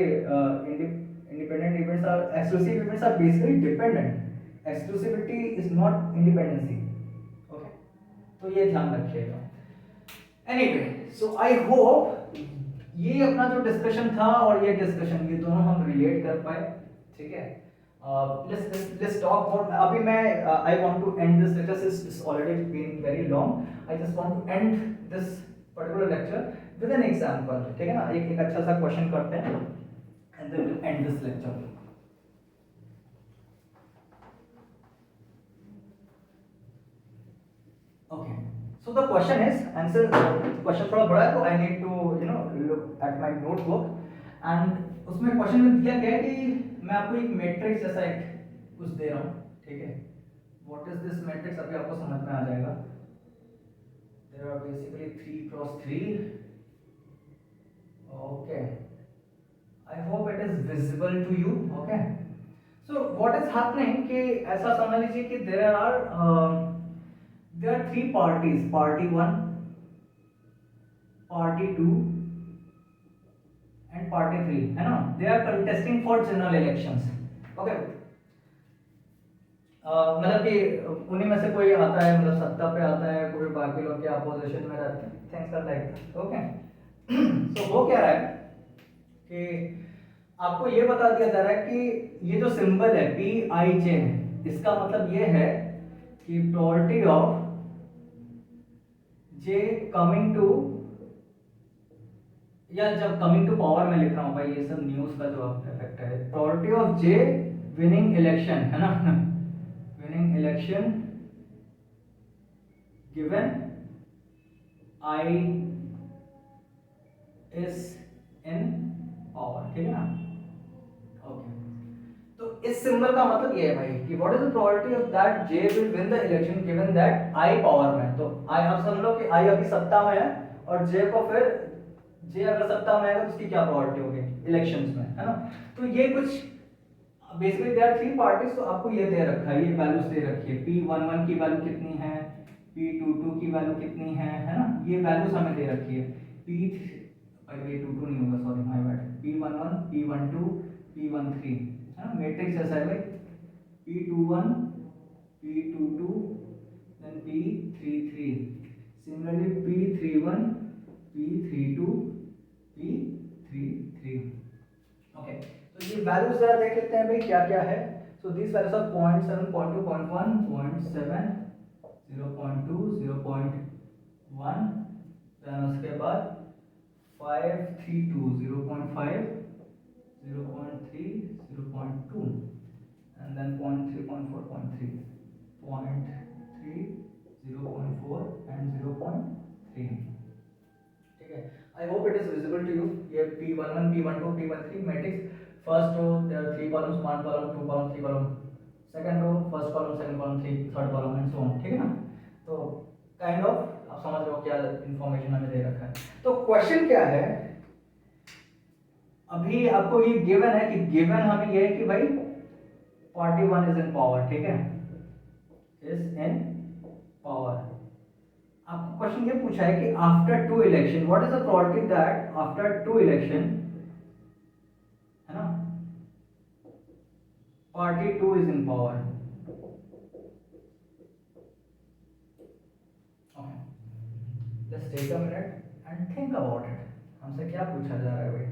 independent events are, exclusive events are basically dependent. Exclusivity is not independency. Okay, तो ये ध्यान रखिएगा। एनीवे, सो आई होप ये अपना जो डिस्कशन था और ये डिस्कशन, ये दोनों हम रिलेट कर पाए, ठीक है। Let's talk more. अभी मैं I want to end this lecture. It's already been very long. I just want to end this particular lecture with an example, ठीक है ना। एक अच्छा सा क्वेश्चन करते हैं and then we'll end this lecture. Okay. So the question is, answer question थोड़ा बड़ा है तो I need to look at my notebook and उसमें क्वेश्चन में दिया गया है कि मैं आपको एक मैट्रिक्स जैसा एक कुछ दे रहा हूँ, ठीक है। What is this matrix? अभी आपको समझ में आ जाएगा। There are basically 3 cross 3. Okay. I hope it is visible to you. Okay. So what is happening कि ऐसा समझ लीजिए कि there are 3 parties, party 1, party 2 and party 3, है ना। They are contesting for general elections. Okay. मतलब कि उन्हीं में से कोई आता है, मतलब सत्ता पे आता है, कोई बाकी लोग के अपोजिशन में रहते हैं, things are like that. Okay. So वो क्या रहा है कि आपको ये बता दिया जा रहा है कि ये जो सिंबल है PIJ, इसका मतलब ये है कि probability of J coming to, या जब कमिंग टू पावर में लिख रहा हूँ भाई, ये सब न्यूज का जो इफेक्ट है, probability of J winning election, है ना, winning election given I is in power, ठीक है ना। ओके, तो इस सिंबल का मतलब ये है भाई कि what is the probability of that J will win the election given that I power में। तो I, आप समझ लो कि I अभी सत्ता में है और J को फिर J अगर सत्ता में आएगा तो उसकी क्या प्रोबेबिलिटी होगी इलेक्शंस में, है ना। तो ये कुछ बेसिकली देयर आर 3 पार्टीज, तो आपको ये दे रखा है, ये वैल्यूज दे रखी है। P11 की वैल्यू कितनी है, P22 की वैल्यू कितनी है ना, ये वैल्यूज हमें दे रखी है। P3, ये 22 नहीं होगा, sorry my bad, P11, P12, P13, है ना, मैट्रिक्स ऐसा है भाई, P21, P22, then P33, similarly P31, P32, P33। Okay, तो ये वैल्यूज जरा देख लेते हैं भाई क्या क्या है। So this values are 0.7, 0.2, 0.1, 0.7, 0.2, 0.1, then उसके बाद 532, 0.5, 0.3, 0.2 एंड देन 0.3, 0.4, 0.3, 0.4 एंड 0.3, ठीक है। I hope it is visible to you. ये P11, P12, P13 matrix, first row there are 3 columns, 1 column, 2 column, 3 column, second row first column, second column, third column and so on, ठीक है ना। तो काइंड ऑफ आप समझ रहे हो क्या इंफॉर्मेशन हमें दे रखा है। तो क्वेश्चन क्या है, अभी आपको ये गिवन है कि गिवन हमें ये है कि भाई पार्टी 1 इज इन पावर, ठीक है, इज इन पावर। आपको क्वेश्चन ये पूछा है कि after 2 election what is the probability that after 2 election, है ना, party 2 is in power. Okay, let's take a minute and think about it, हमसे क्या पूछा जा रहा है भाई।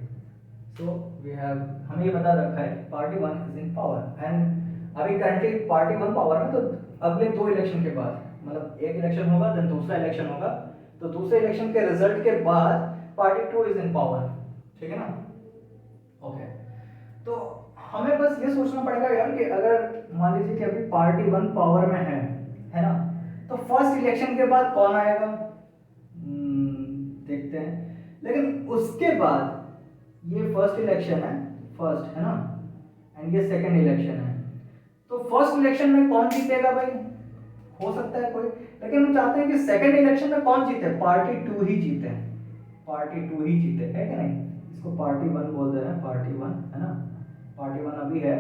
सो वी हैव, हमें ये बता रखा है party 1 is in power and अभी करंटली पार्टी 1 पावर में, तो अगले 2 इलेक्शन के बाद, मतलब एक इलेक्शन होगा देन दूसरा इलेक्शन होगा, तो दूसरे इलेक्शन के रिजल्ट के बाद पार्टी 2 इज इन पावर, ठीक है ना। ओके, तो हमें बस ये सोचना पड़ेगा यार कि अगर मान लीजिए कि अभी पार्टी 1 पावर में है ना, तो फर्स्ट इलेक्शन के बाद कौन आएगा, देखते हैं। लेकिन उसके बाद ये फर्स्ट इलेक्शन है, फर्स्ट है ना, एंड ये सेकंड इलेक्शन है, तो फर्स्ट इलेक्शन में कौन जीतेगा भाई, हो सकता है कोई, लेकिन हम चाहते हैं कि सेकंड इलेक्शन में कौन जीते, पार्टी 2 ही जीते, पार्टी 2 ही जीते, है कि नहीं। इसको पार्टी 1 बोल दे रहे हैं, पार्टी 1 है ना, पार्टी 1 अभी है,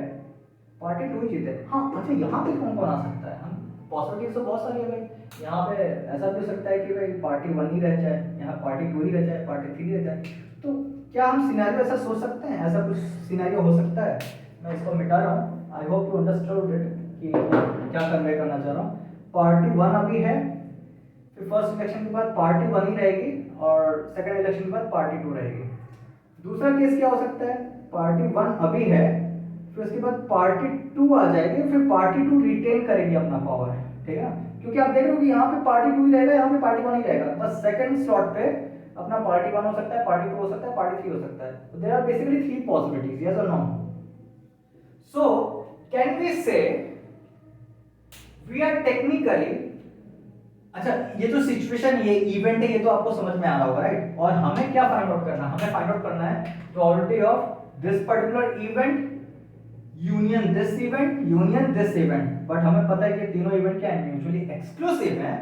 पार्टी 2 ही जीते। हाँ अच्छा, यहाँ पे कौन कौन आ सकता है, हम पॉसिबिलिटीज तो बहुत सारी है भाई। यहाँ पे ऐसा भी हो सकता है कि भाई पार्टी 1 ही रह जाए, यहाँ पार्टी 2 ही रह जाए, पार्टी 3 रह जाए। तो क्या हम सिनेरियो ऐसा सोच सकते हैं, ऐसा कुछ सिनेरियो हो सकता है। मैं इसको मिटा रहा हूँ, आई होप यू अंडरस्टूड इट कि क्या कन्वे करना चाह रहा हूँ। पार्टी 1 अभी है, फिर फर्स्ट इलेक्शन के बाद पार्टी 1 ही रहेगी और सेकंड इलेक्शन के बाद पार्टी 2 रहेगी। दूसरा केस क्या हो सकता है, पार्टी 1 अभी है, फिर उसके बाद पार्टी 2 आ जाएगी, फिर पार्टी 2 रिटेन करेगी अपना पावर, ठीक है। क्योंकि आप देख रहे हो कि यहाँ पे पार्टी 2 ही रहेगा, यहाँ पे पार्टी 1 ही रहेगा, बस सेकंड स्लॉट पे अपना पार्टी 1 हो सकता है, पार्टी 2 हो सकता है, पार्टी 3 हो सकता है। There are basically 3 possibilities, yes और no. So can we say we are technically, अच्छा ये जो सिचुएशन, ये इवेंट है, ये तो आपको समझ में आ रहा होगा, राइट। और हमें क्या फाइंड आउट करना है, हमें फाइंड आउट करना है probability of this particular event union this event union this event. But हमें पता है कि तीनों इवेंट क्या है, म्यूचुअली एक्सक्लूसिव है,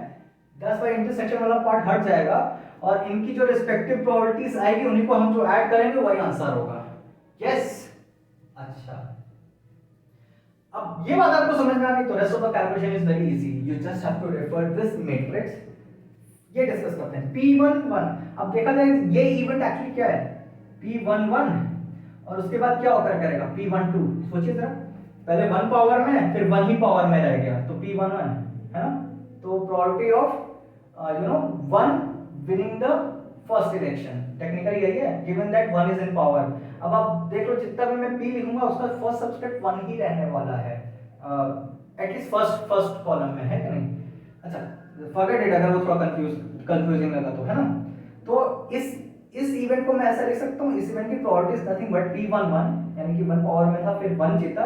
दैट्स व्हाई इंटरसेक्शन वाला पार्ट हट जाएगा और इनकी जो रिस्पेक्टिव प्रोबेबिलिटीज आएगी उन्हीं को हम जो ऐड करेंगे वही आंसर होगा, यस। अच्छा, अब ये बात आपको समझ में आ गई तो rest of the calculation is very easy, you just have to refer this matrix. ये डिस्कस करते हैं P11। अब देखा जाए ये इवेंट एक्चुअली क्या है, P11 और उसके बाद क्या होकर करेगा P12। सोचिए जरा, पहले 1 पावर में फिर 1 ही पावर में रह गया तो P11 है ना। तो probability of 1 winning the first election technically यही है, given that 1 is in power. अब आप देख लो जितना भी मैं P लिखूंगा उसका फर्स्ट सब्सक्रिप्ट 1 ही रहने वाला है, एटलीस्ट फर्स्ट कॉलम में, है कि नहीं। अच्छा फॉरगेट इट अगर वो थोड़ा कंफ्यूजिंग लगा तो, है ना। तो इस इवेंट को मैं ऐसा लिख सकता हूँ, इस इवेंट की probability is nothing but P11, यानी कि 1 पावर में था फिर 1 जीता,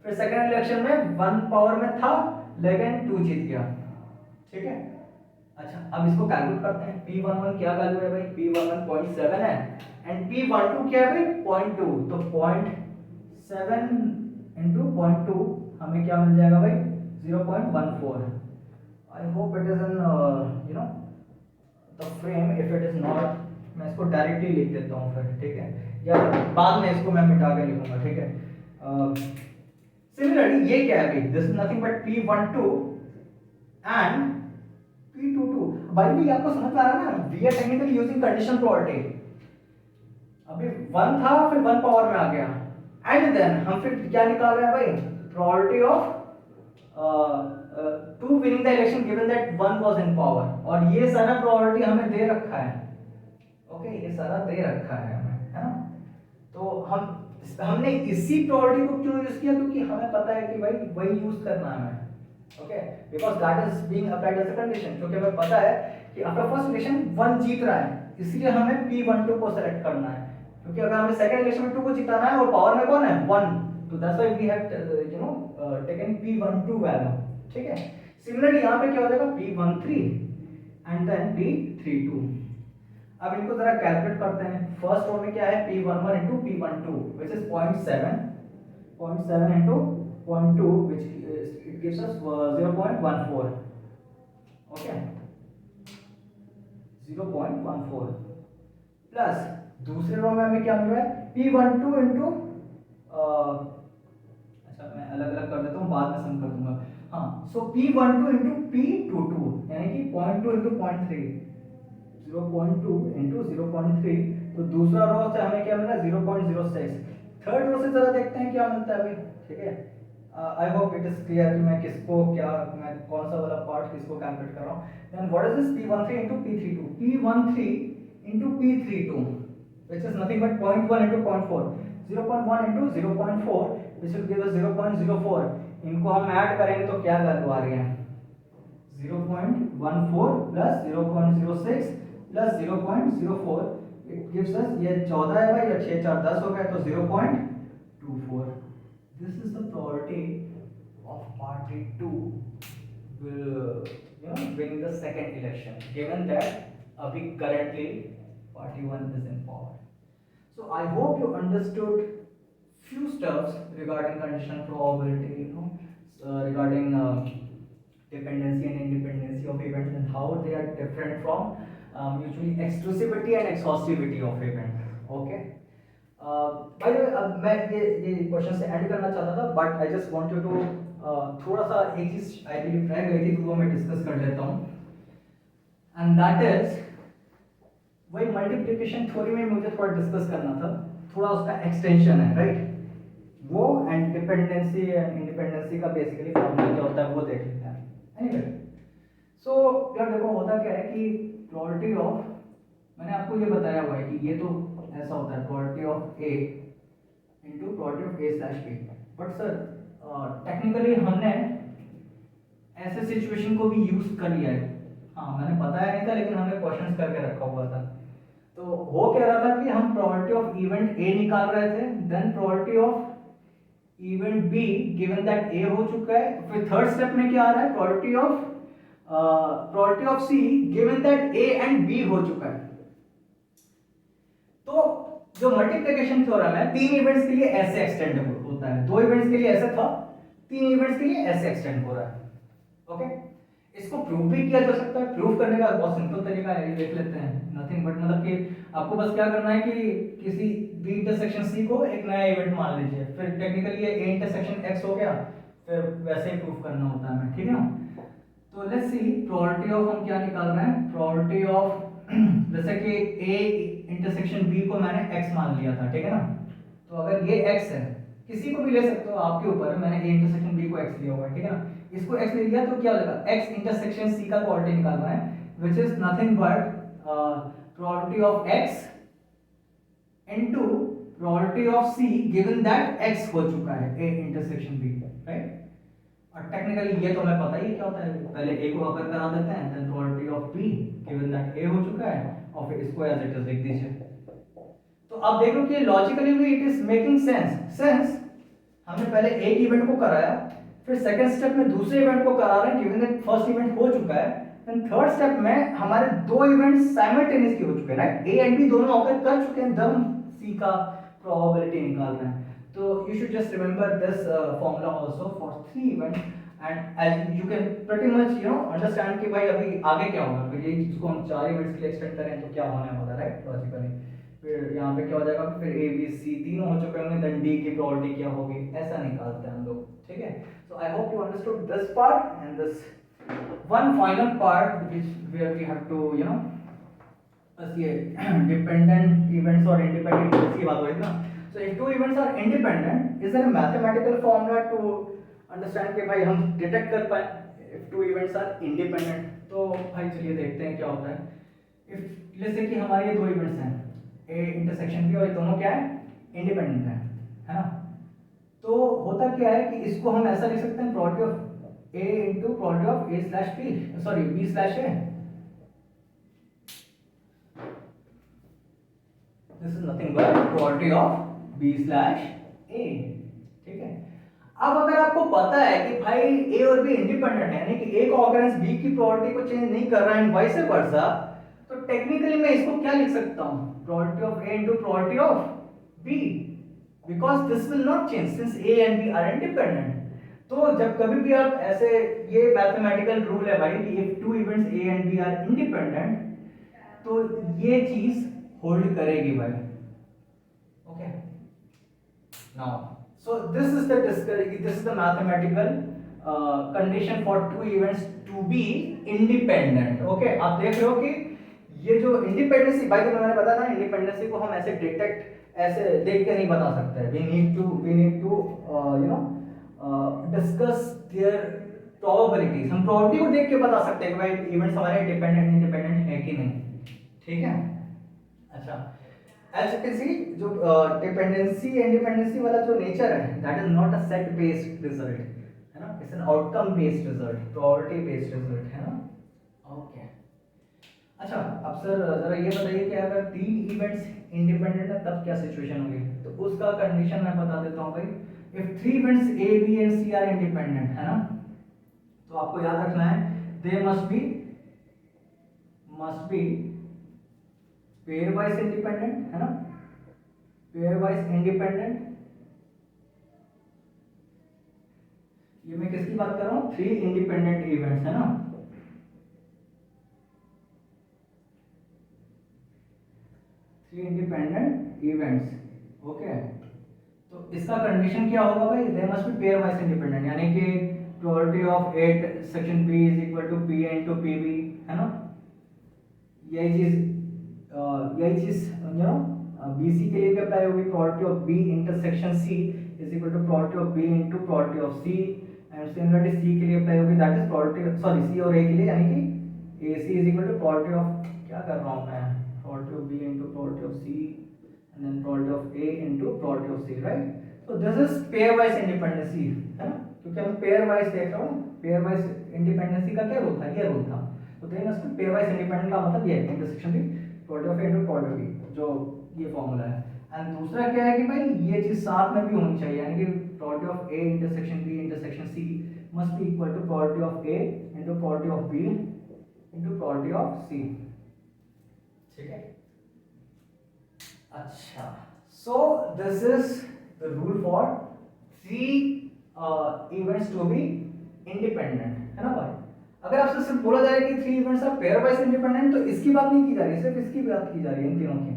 फिर सेकंड इलेक्शन में 1 पावर में था लेकिन 2 जीत गया, ठीक है। अच्छा अब इसको कैलकुलेट करते हैं, P11 क्या वैल्यू है भाई, P11 0.7 है एंड P12 क्या है भाई 0.2, तो 0.7 into 0.2 हमें क्या मिल जाएगा भाई 0.14। I hope it is in the frame, if it is not मैं इसको डायरेक्टली लिख देता हूँ फिर, ठीक है, या बाद में इसको मैं मिटा के लिखूंगा, ठीक है। सिमिलरली ये क्या है भाई, this is nothing but P12 and P22। भाई भी आपको समझ में आ रहा है ना, we are technically using condition probability. अभी 1 था फिर 1 पावर में आ गया एंड देन हम फिर क्या निकाल रहे हैं भाई, probability of 2 winning the election given that 1 was in power, और ये सारा प्रोबेबिलिटी हमें दे रखा है, ओके ये सारा दे रखा है हमें, है ना। तो हमने इसी प्रोबेबिलिटी को क्यों यूज किया, क्योंकि हमें पता है कि भाई वही यूज करना है हमें, okay, because that is being applied as a condition. क्योंकि हमें पता है कि आफ्टर फर्स्ट इलेक्शन 1 जीत रहा है, इसलिए हमें P12 को सेलेक्ट करना है, क्योंकि अगर हमें सेकंड इलेक्शन में 2 को जिताना है और पावर में कौन है 1, तो that's why we have taken P12 value, ठीक है। सिमिलरली यहां पे क्या हो जाएगा P13 एंड देन P32। अब इनको जरा कैलकुलेट करते हैं। फर्स्ट रो में क्या है P11 into P12 which is 0.7 into 0.2 which it gives us 0.14, okay 0.14 plus दूसरे रो में हमें क्या मिल रहा है P12 into अच्छा मैं अलग अलग कर देता हूँ, बाद में सम कर दूंगा, हाँ। सो P12 into P22 यानी कि 0.2 into 0.3, 0.2 into 0.3, तो दूसरा रो से हमें क्या मिल रहा है 0.06। थर्ड रो से जरा देखते हैं क्या मिलता है भाई, ठीक है। I hope it is clear कि मैं किसको क्या, मैं कौन सा वाला पार्ट किसको कैलकुलेट कर रहा हूँ। Then what is this P13 into P32, P13 into P32 which is nothing but 0.1 into 0.4, 0.1 into 0.4 which will give us 0.04। इनको हम ऐड करेंगे तो क्या वैल्यू आ रही है 0.14 plus 0.06 plus 0.04, it gives us, ये 14 है भाई, 6 4 10 हो गया तो 0.24। This is the probability of party 2 will win the second election given that अभी currently party 1 is in power. So I hope you understood few stuffs regarding conditional probability, regarding dependency and independency of events and how they are different from mutually exclusivity and exhaustivity of event, okay। by the way मैं ये क्वेश्चन से एंड करना चाहता था but I just want you to थोड़ा सा एक चीज आई बिलीव रह गई थी तो वो मैं डिस्कस कर लेता हूँ एंड दैट इज वही मल्टीप्लिकेशन थ्योरी में मुझे थोड़ा डिस्कस करना था, थोड़ा उसका एक्सटेंशन है, राइट। वो एंड डिपेंडेंसी एंड इंडिपेंडेंसी का बेसिकली फॉर्मूला क्या होता है वो देख लेते हैं। एनीवे सो यार देखो होता क्या है कि प्रोबेबिलिटी ऑफ, मैंने आपको ये बताया हुआ है कि ये तो ऐसा होता है probability of A into probability of A slash B, but sir technically हमने ऐसे सिचुएशन को भी यूज कर लिया है। हाँ मैंने बताया नहीं था लेकिन हमने क्वेश्चंस करके रखा हुआ था। तो हो क्या रहा था कि हम प्रोबेबिलिटी ऑफ इवेंट ए निकाल रहे थे, then probability of event B given that A हो चुका है, फिर थर्ड स्टेप में क्या आ रहा है probability of C given that A and B हो चुका है। तो जो मल्टीप्लिकेशन थ्योरम है तीन इवेंट्स के लिए ऐसे एक्सटेंड होता है, दो इवेंट्स के लिए ऐसे था, तीन इवेंट्स के लिए ऐसे एक्सटेंड हो रहा है। ओके इसको प्रूव भी किया जा सकता है, प्रूव करने का बहुत सिंपल तरीका है, ये देख लेते हैं। नथिंग बट मतलब कि आपको बस क्या करना है कि किसी बी इंटरसेक्शन सी को एक नया इवेंट मान लीजिए, फिर टेक्निकली ये ए इंटरसेक्शन एक्स हो गया, फिर वैसे ही प्रूव करना होता है हमें, ठीक है ना। तो लेट्स सी प्रोबेबिलिटी ऑफ हम क्या निकाल रहे हैं, प्रोबेबिलिटी ऑफ जैसे कि ए इंटरसेक्शन बी को मैंने एक्स मान लिया था, ठीक है ना। तो अगर ये एक्स है, किसी को भी ले सकते हो, आपके ऊपर है, मैंने ए इंटरसेक्शन बी को एक्स लिया हुआ है, ठीक है ना। इसको x ले लिया तो क्या हो जाएगा, x इंटरसेक्शन c का प्रोबेबिलिटी निकालना है, which is nothing but probability of x into probability of c given that x हो चुका है a इंटरसेक्शन b, राइट। और टेक्निकली ये तो हमें पता ही क्या होता है, पहले a को अगर करा देते हैं, then probability of b given that a हो चुका है, और फिर इसको एज इट इज लिख दीजिए। तो अब देखो कि लॉजिकली भी इट इज मेकिंग सेंस। हमने पहले एक इवेंट को कराया, फिर सेकंड स्टेप में दूसरे इवेंट को करा रहे हैं, गिवन दैट फर्स्ट इवेंट हो चुका है, देन थर्ड स्टेप में हमारे दो इवेंट्स साइमल्टेनियसली हो चुके हैं, राइट। ए एंड बी दोनों ऑकर कर चुके हैं, तब हम सी का प्रोबेबिलिटी निकाल रहे हैं। तो you should just remember this formula also for three event, and as you can pretty much understand कि भाई अभी आगे क्या होगा, फिर ये इसको हम चार इवेंट्स के लिए एक्सटेंड करें तो क्या होने वाला है, राइट, लॉजिकली। फिर यहाँ पे क्या हो जाएगा, फिर ए बी सी तीनों हो चुके होंगे, देन डी की प्रोबेबिलिटी क्या होगी, ऐसा निकालते हैं हम लोग, ठीक है। So I hope you understood this part, and this one final part which where we have to बस ये डिपेंडेंट इवेंट्स और इंडिपेंडेंट इवेंट्स की बात हो रही थी ना। So if two events are independent, is there a mathematical formula to understand कि भाई हम डिटेक्ट कर पाए if two events are independent. तो भाई चलिए देखते हैं क्या होता है। इफ लेट्स से कि हमारे ये दो इवेंट्स हैं ए इंटरसेक्शन बी, और ये दोनों क्या है, इंडिपेंडेंट है ना। तो होता क्या है कि इसको हम ऐसा लिख सकते हैं, probability of A into probability of A slash B, sorry B slash A, this is nothing but probability of B slash A, ठीक है। अब अगर आपको पता है कि भाई ए और बी इंडिपेंडेंट है, यानी कि ए का ऑकरेंस बी की प्रोबेबिलिटी को चेंज नहीं कर रहा है, वाइस वर्सा, तो टेक्निकली मैं इसको क्या लिख सकता हूं, probability of A into probability of B, because this will not change since A and B are independent। तो जब कभी भी आप ऐसे, ये मैथमेटिकल रूल है भाई कि if two events A and B are independent, तो ये चीज होल्ड करेगी भाई, okay. Now so this is the mathematical condition for two events to be independent, okay। आप देख रहे हो कि ये जो इंडिपेंडेंसी, भाई तो मैंने बताया ना, इंडिपेंडेंसी को हम ऐसे डिटेक्ट ऐसे देख के नहीं बता सकते, we need to discuss their probabilities. हम प्रोबेबिलिटी को देख के बता सकते हैं कि भाई इवेंट्स हमारे इंडिपेंडेंट है कि नहीं, ठीक है। अच्छा, एज यू कैन सी जो डिपेंडेंसी इंडिपेंडेंसी वाला जो नेचर है, that is not a set based result, है ना, it's an outcome based result, probability based result, है ना, ओके। अच्छा, अब सर जरा ये बताइए कि अगर तीन इवेंट्स इंडिपेंडेंट है तब क्या सिचुएशन होगी, तो उसका कंडीशन मैं बता देता हूँ भाई। If three events A B and C are independent, है ना, तो आपको याद रखना है they must be pairwise independent, है ना, पेयर वाइज इंडिपेंडेंट। ये मैं किसकी बात कर रहा हूँ, थ्री इंडिपेंडेंट इवेंट्स, है ना, थ्री इंडिपेंडेंट इवेंट्स, ओके। तो इसका कंडीशन क्या होगा भाई, they must be pairwise independent, यानी कि probability of A section B is equal to P into PB, है ना। यही चीज बीसी के लिए भी अप्लाई होगी, probability of B intersection C is equal to probability of B into probability of C, and similarly C के लिए अप्लाई होगी, that is probability, sorry C और ए के लिए, यानी कि A C is equal to probability of, क्या कर रहा हूँ मैं, probability of B into probability of C and then probability of A into probability of C, right. तो this is pair wise independency, है ना, क्योंकि हम पेयर वाइज देख रहे हो, पेयर वाइज इंडिपेंडेंसी का क्या रूल था, ये रूल था। तो देन उसमें पेयर वाइज इंडिपेंडेंट का मतलब ये है इंटरसेक्शन भी probability of A into probability of B, जो ये फॉर्मूला है। एंड दूसरा क्या है कि भाई ये चीज साथ में भी होनी चाहिए, यानी कि probability of A intersection B intersection C must be equal to probability of A into probability of B into probability of C, ठीक है। अच्छा, so this is the rule for three events to be independent, है ना भाई। अगर आपसे सिर्फ बोला जाए कि three events are pairwise independent, तो इसकी बात नहीं की जा रही, सिर्फ इसकी बात की जा रही है, इन तीनों की,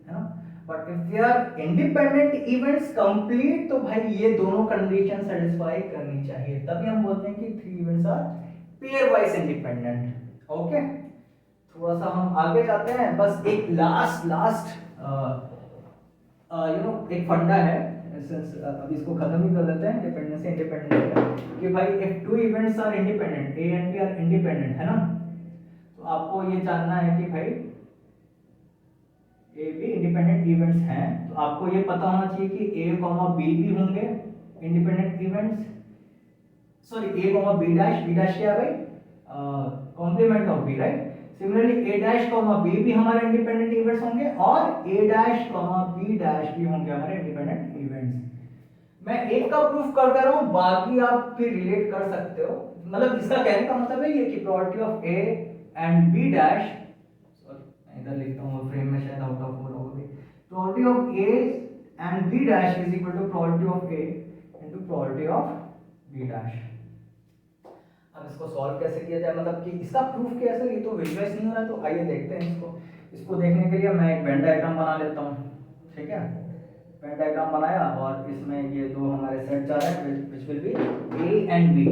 है ना। But if they are independent events complete, तो भाई ये दोनों कंडीशन सेटिस्फाई करनी चाहिए, तभी हम बोलते हैं कि three events are pairwise independent. Okay, थोड़ा सा हम आगे जाते हैं, बस एक लास्ट एक फंडा है, अभी इसको खत्म ही कर देते हैं डिपेंडेंसी इंडिपेंडेंट, कि भाई if two events are independent, A and B are independent, है ना, तो आपको ये जानना है कि भाई ए बी इंडिपेंडेंट इवेंट्स हैं, तो आपको ये पता होना चाहिए कि ए कॉमा बी भी होंगे independent events, sorry A comma B dash क्या है भाई, complement of B, right. Similarly A dash comma B भी हमारे इंडिपेंडेंट इवेंट्स होंगे और A dash comma B dash भी होंगे हमारे इंडिपेंडेंट इवेंट्स। मैं एक का प्रूफ कर दे रहा हूं, बाकी आप भी रिलेट कर सकते हो, मतलब इसका कहने का मतलब है ये कि probability of A and B dash, sorry इधर लिखता हूं फ्रेम में शायद आउट ऑफ हो रहा होगा, probability of A and B dash is equal to probability of A into probability of B dash. अब इसको सॉल्व कैसे किया जाए, मतलब कि इसका प्रूफ कैसे, ये तो विजुअलाइज नहीं हो रहा है, तो आइए देखते हैं इसको। इसको देखने के लिए मैं एक वेन डायग्राम बना लेता हूँ, ठीक है। वेन डायग्राम बनाया और इसमें ये दो हमारे सेट जा रहे हैं which will be A and B,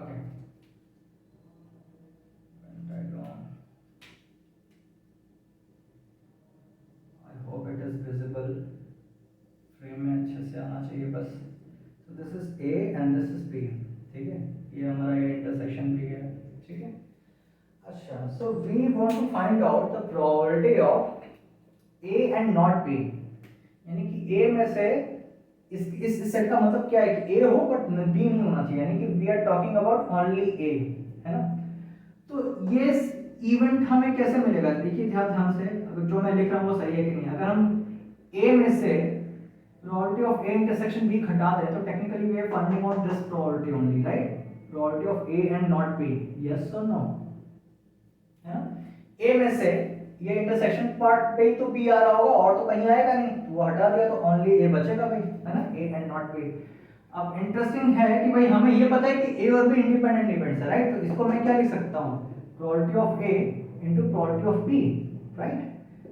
okay. Venn diagram, I hope it is visible, frame में अच्छे से आना चाहिए बस। So this is A and this is B, ठीक है, ये हमारा ये इंटरसेक्शन भी है, ठीक है। अच्छा, so we want to find out the probability of A and not B, यानी कि A में से इस सेट का मतलब क्या है कि A हो बट B नहीं होना चाहिए, यानी कि we are talking about only A, है ना। तो ये इवेंट हमें कैसे मिलेगा, देखिए ध्यान से, अगर जो मैं लिख रहा हूँ वो सही है कि नहीं। अगर हम A में से probability of A intersection B घटा दे, तो technically we are finding out this probability only, right? Probability of A and not B, yes or no? है ना? A में से ये intersection part पे ही तो B आ रहा होगा, और तो कहीं आएगा नहीं, वो हटा दिया तो only A बचेगा भाई, है ना, A and not B। अब इंटरेस्टिंग है कि भाई हमें ये पता है कि A और B इंडिपेंडेंट इवेंट्स है, राइट। तो इसको मैं क्या लिख सकता हूँ, probability of A into probability of B, right.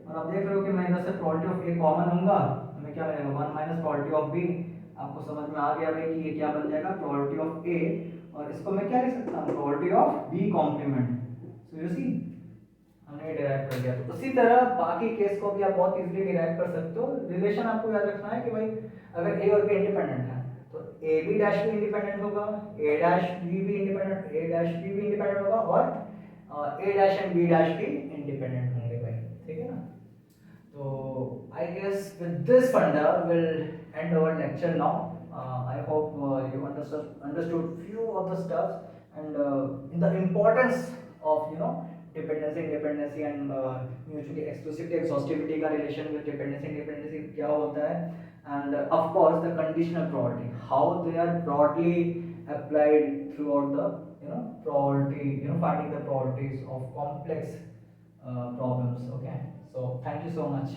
और आप देख रहे हो कि मैं इधर से probability of A कॉमन लूंगा, क्या बनेगा 1 माइनस प्रोबेबिलिटी ऑफ बी। आपको समझ में आ गया भाई कि ये क्या बन जाएगा, प्रोबेबिलिटी ऑफ ए, और इसको मैं क्या लिख सकता हूँ, probability of B complement. So you see हमने ये डिराइव कर दिया। तो उसी तरह बाकी केस को भी आप बहुत इजीली डिराइव कर सकते हो। रिलेशन आपको याद रखना है कि भाई अगर ए और बी इंडिपेंडेंट है तो ए बी डैश भी इंडिपेंडेंट होगा, ए डैश बी भी इंडिपेंडेंट, ए डैश बी भी इंडिपेंडेंट होगा, और A dash and B dash भी इंडिपेंडेंट होंगे भाई, ठीक है ना। So I guess with this funda we'll end our lecture now. I hope you understood few of the stuff and the importance of dependency and mutually exclusivity exhaustivity का relation with dependency क्या होता है, and of course the conditional probability, how they are broadly applied throughout the probability, finding the probabilities of complex problems. Okay, so thank you so much.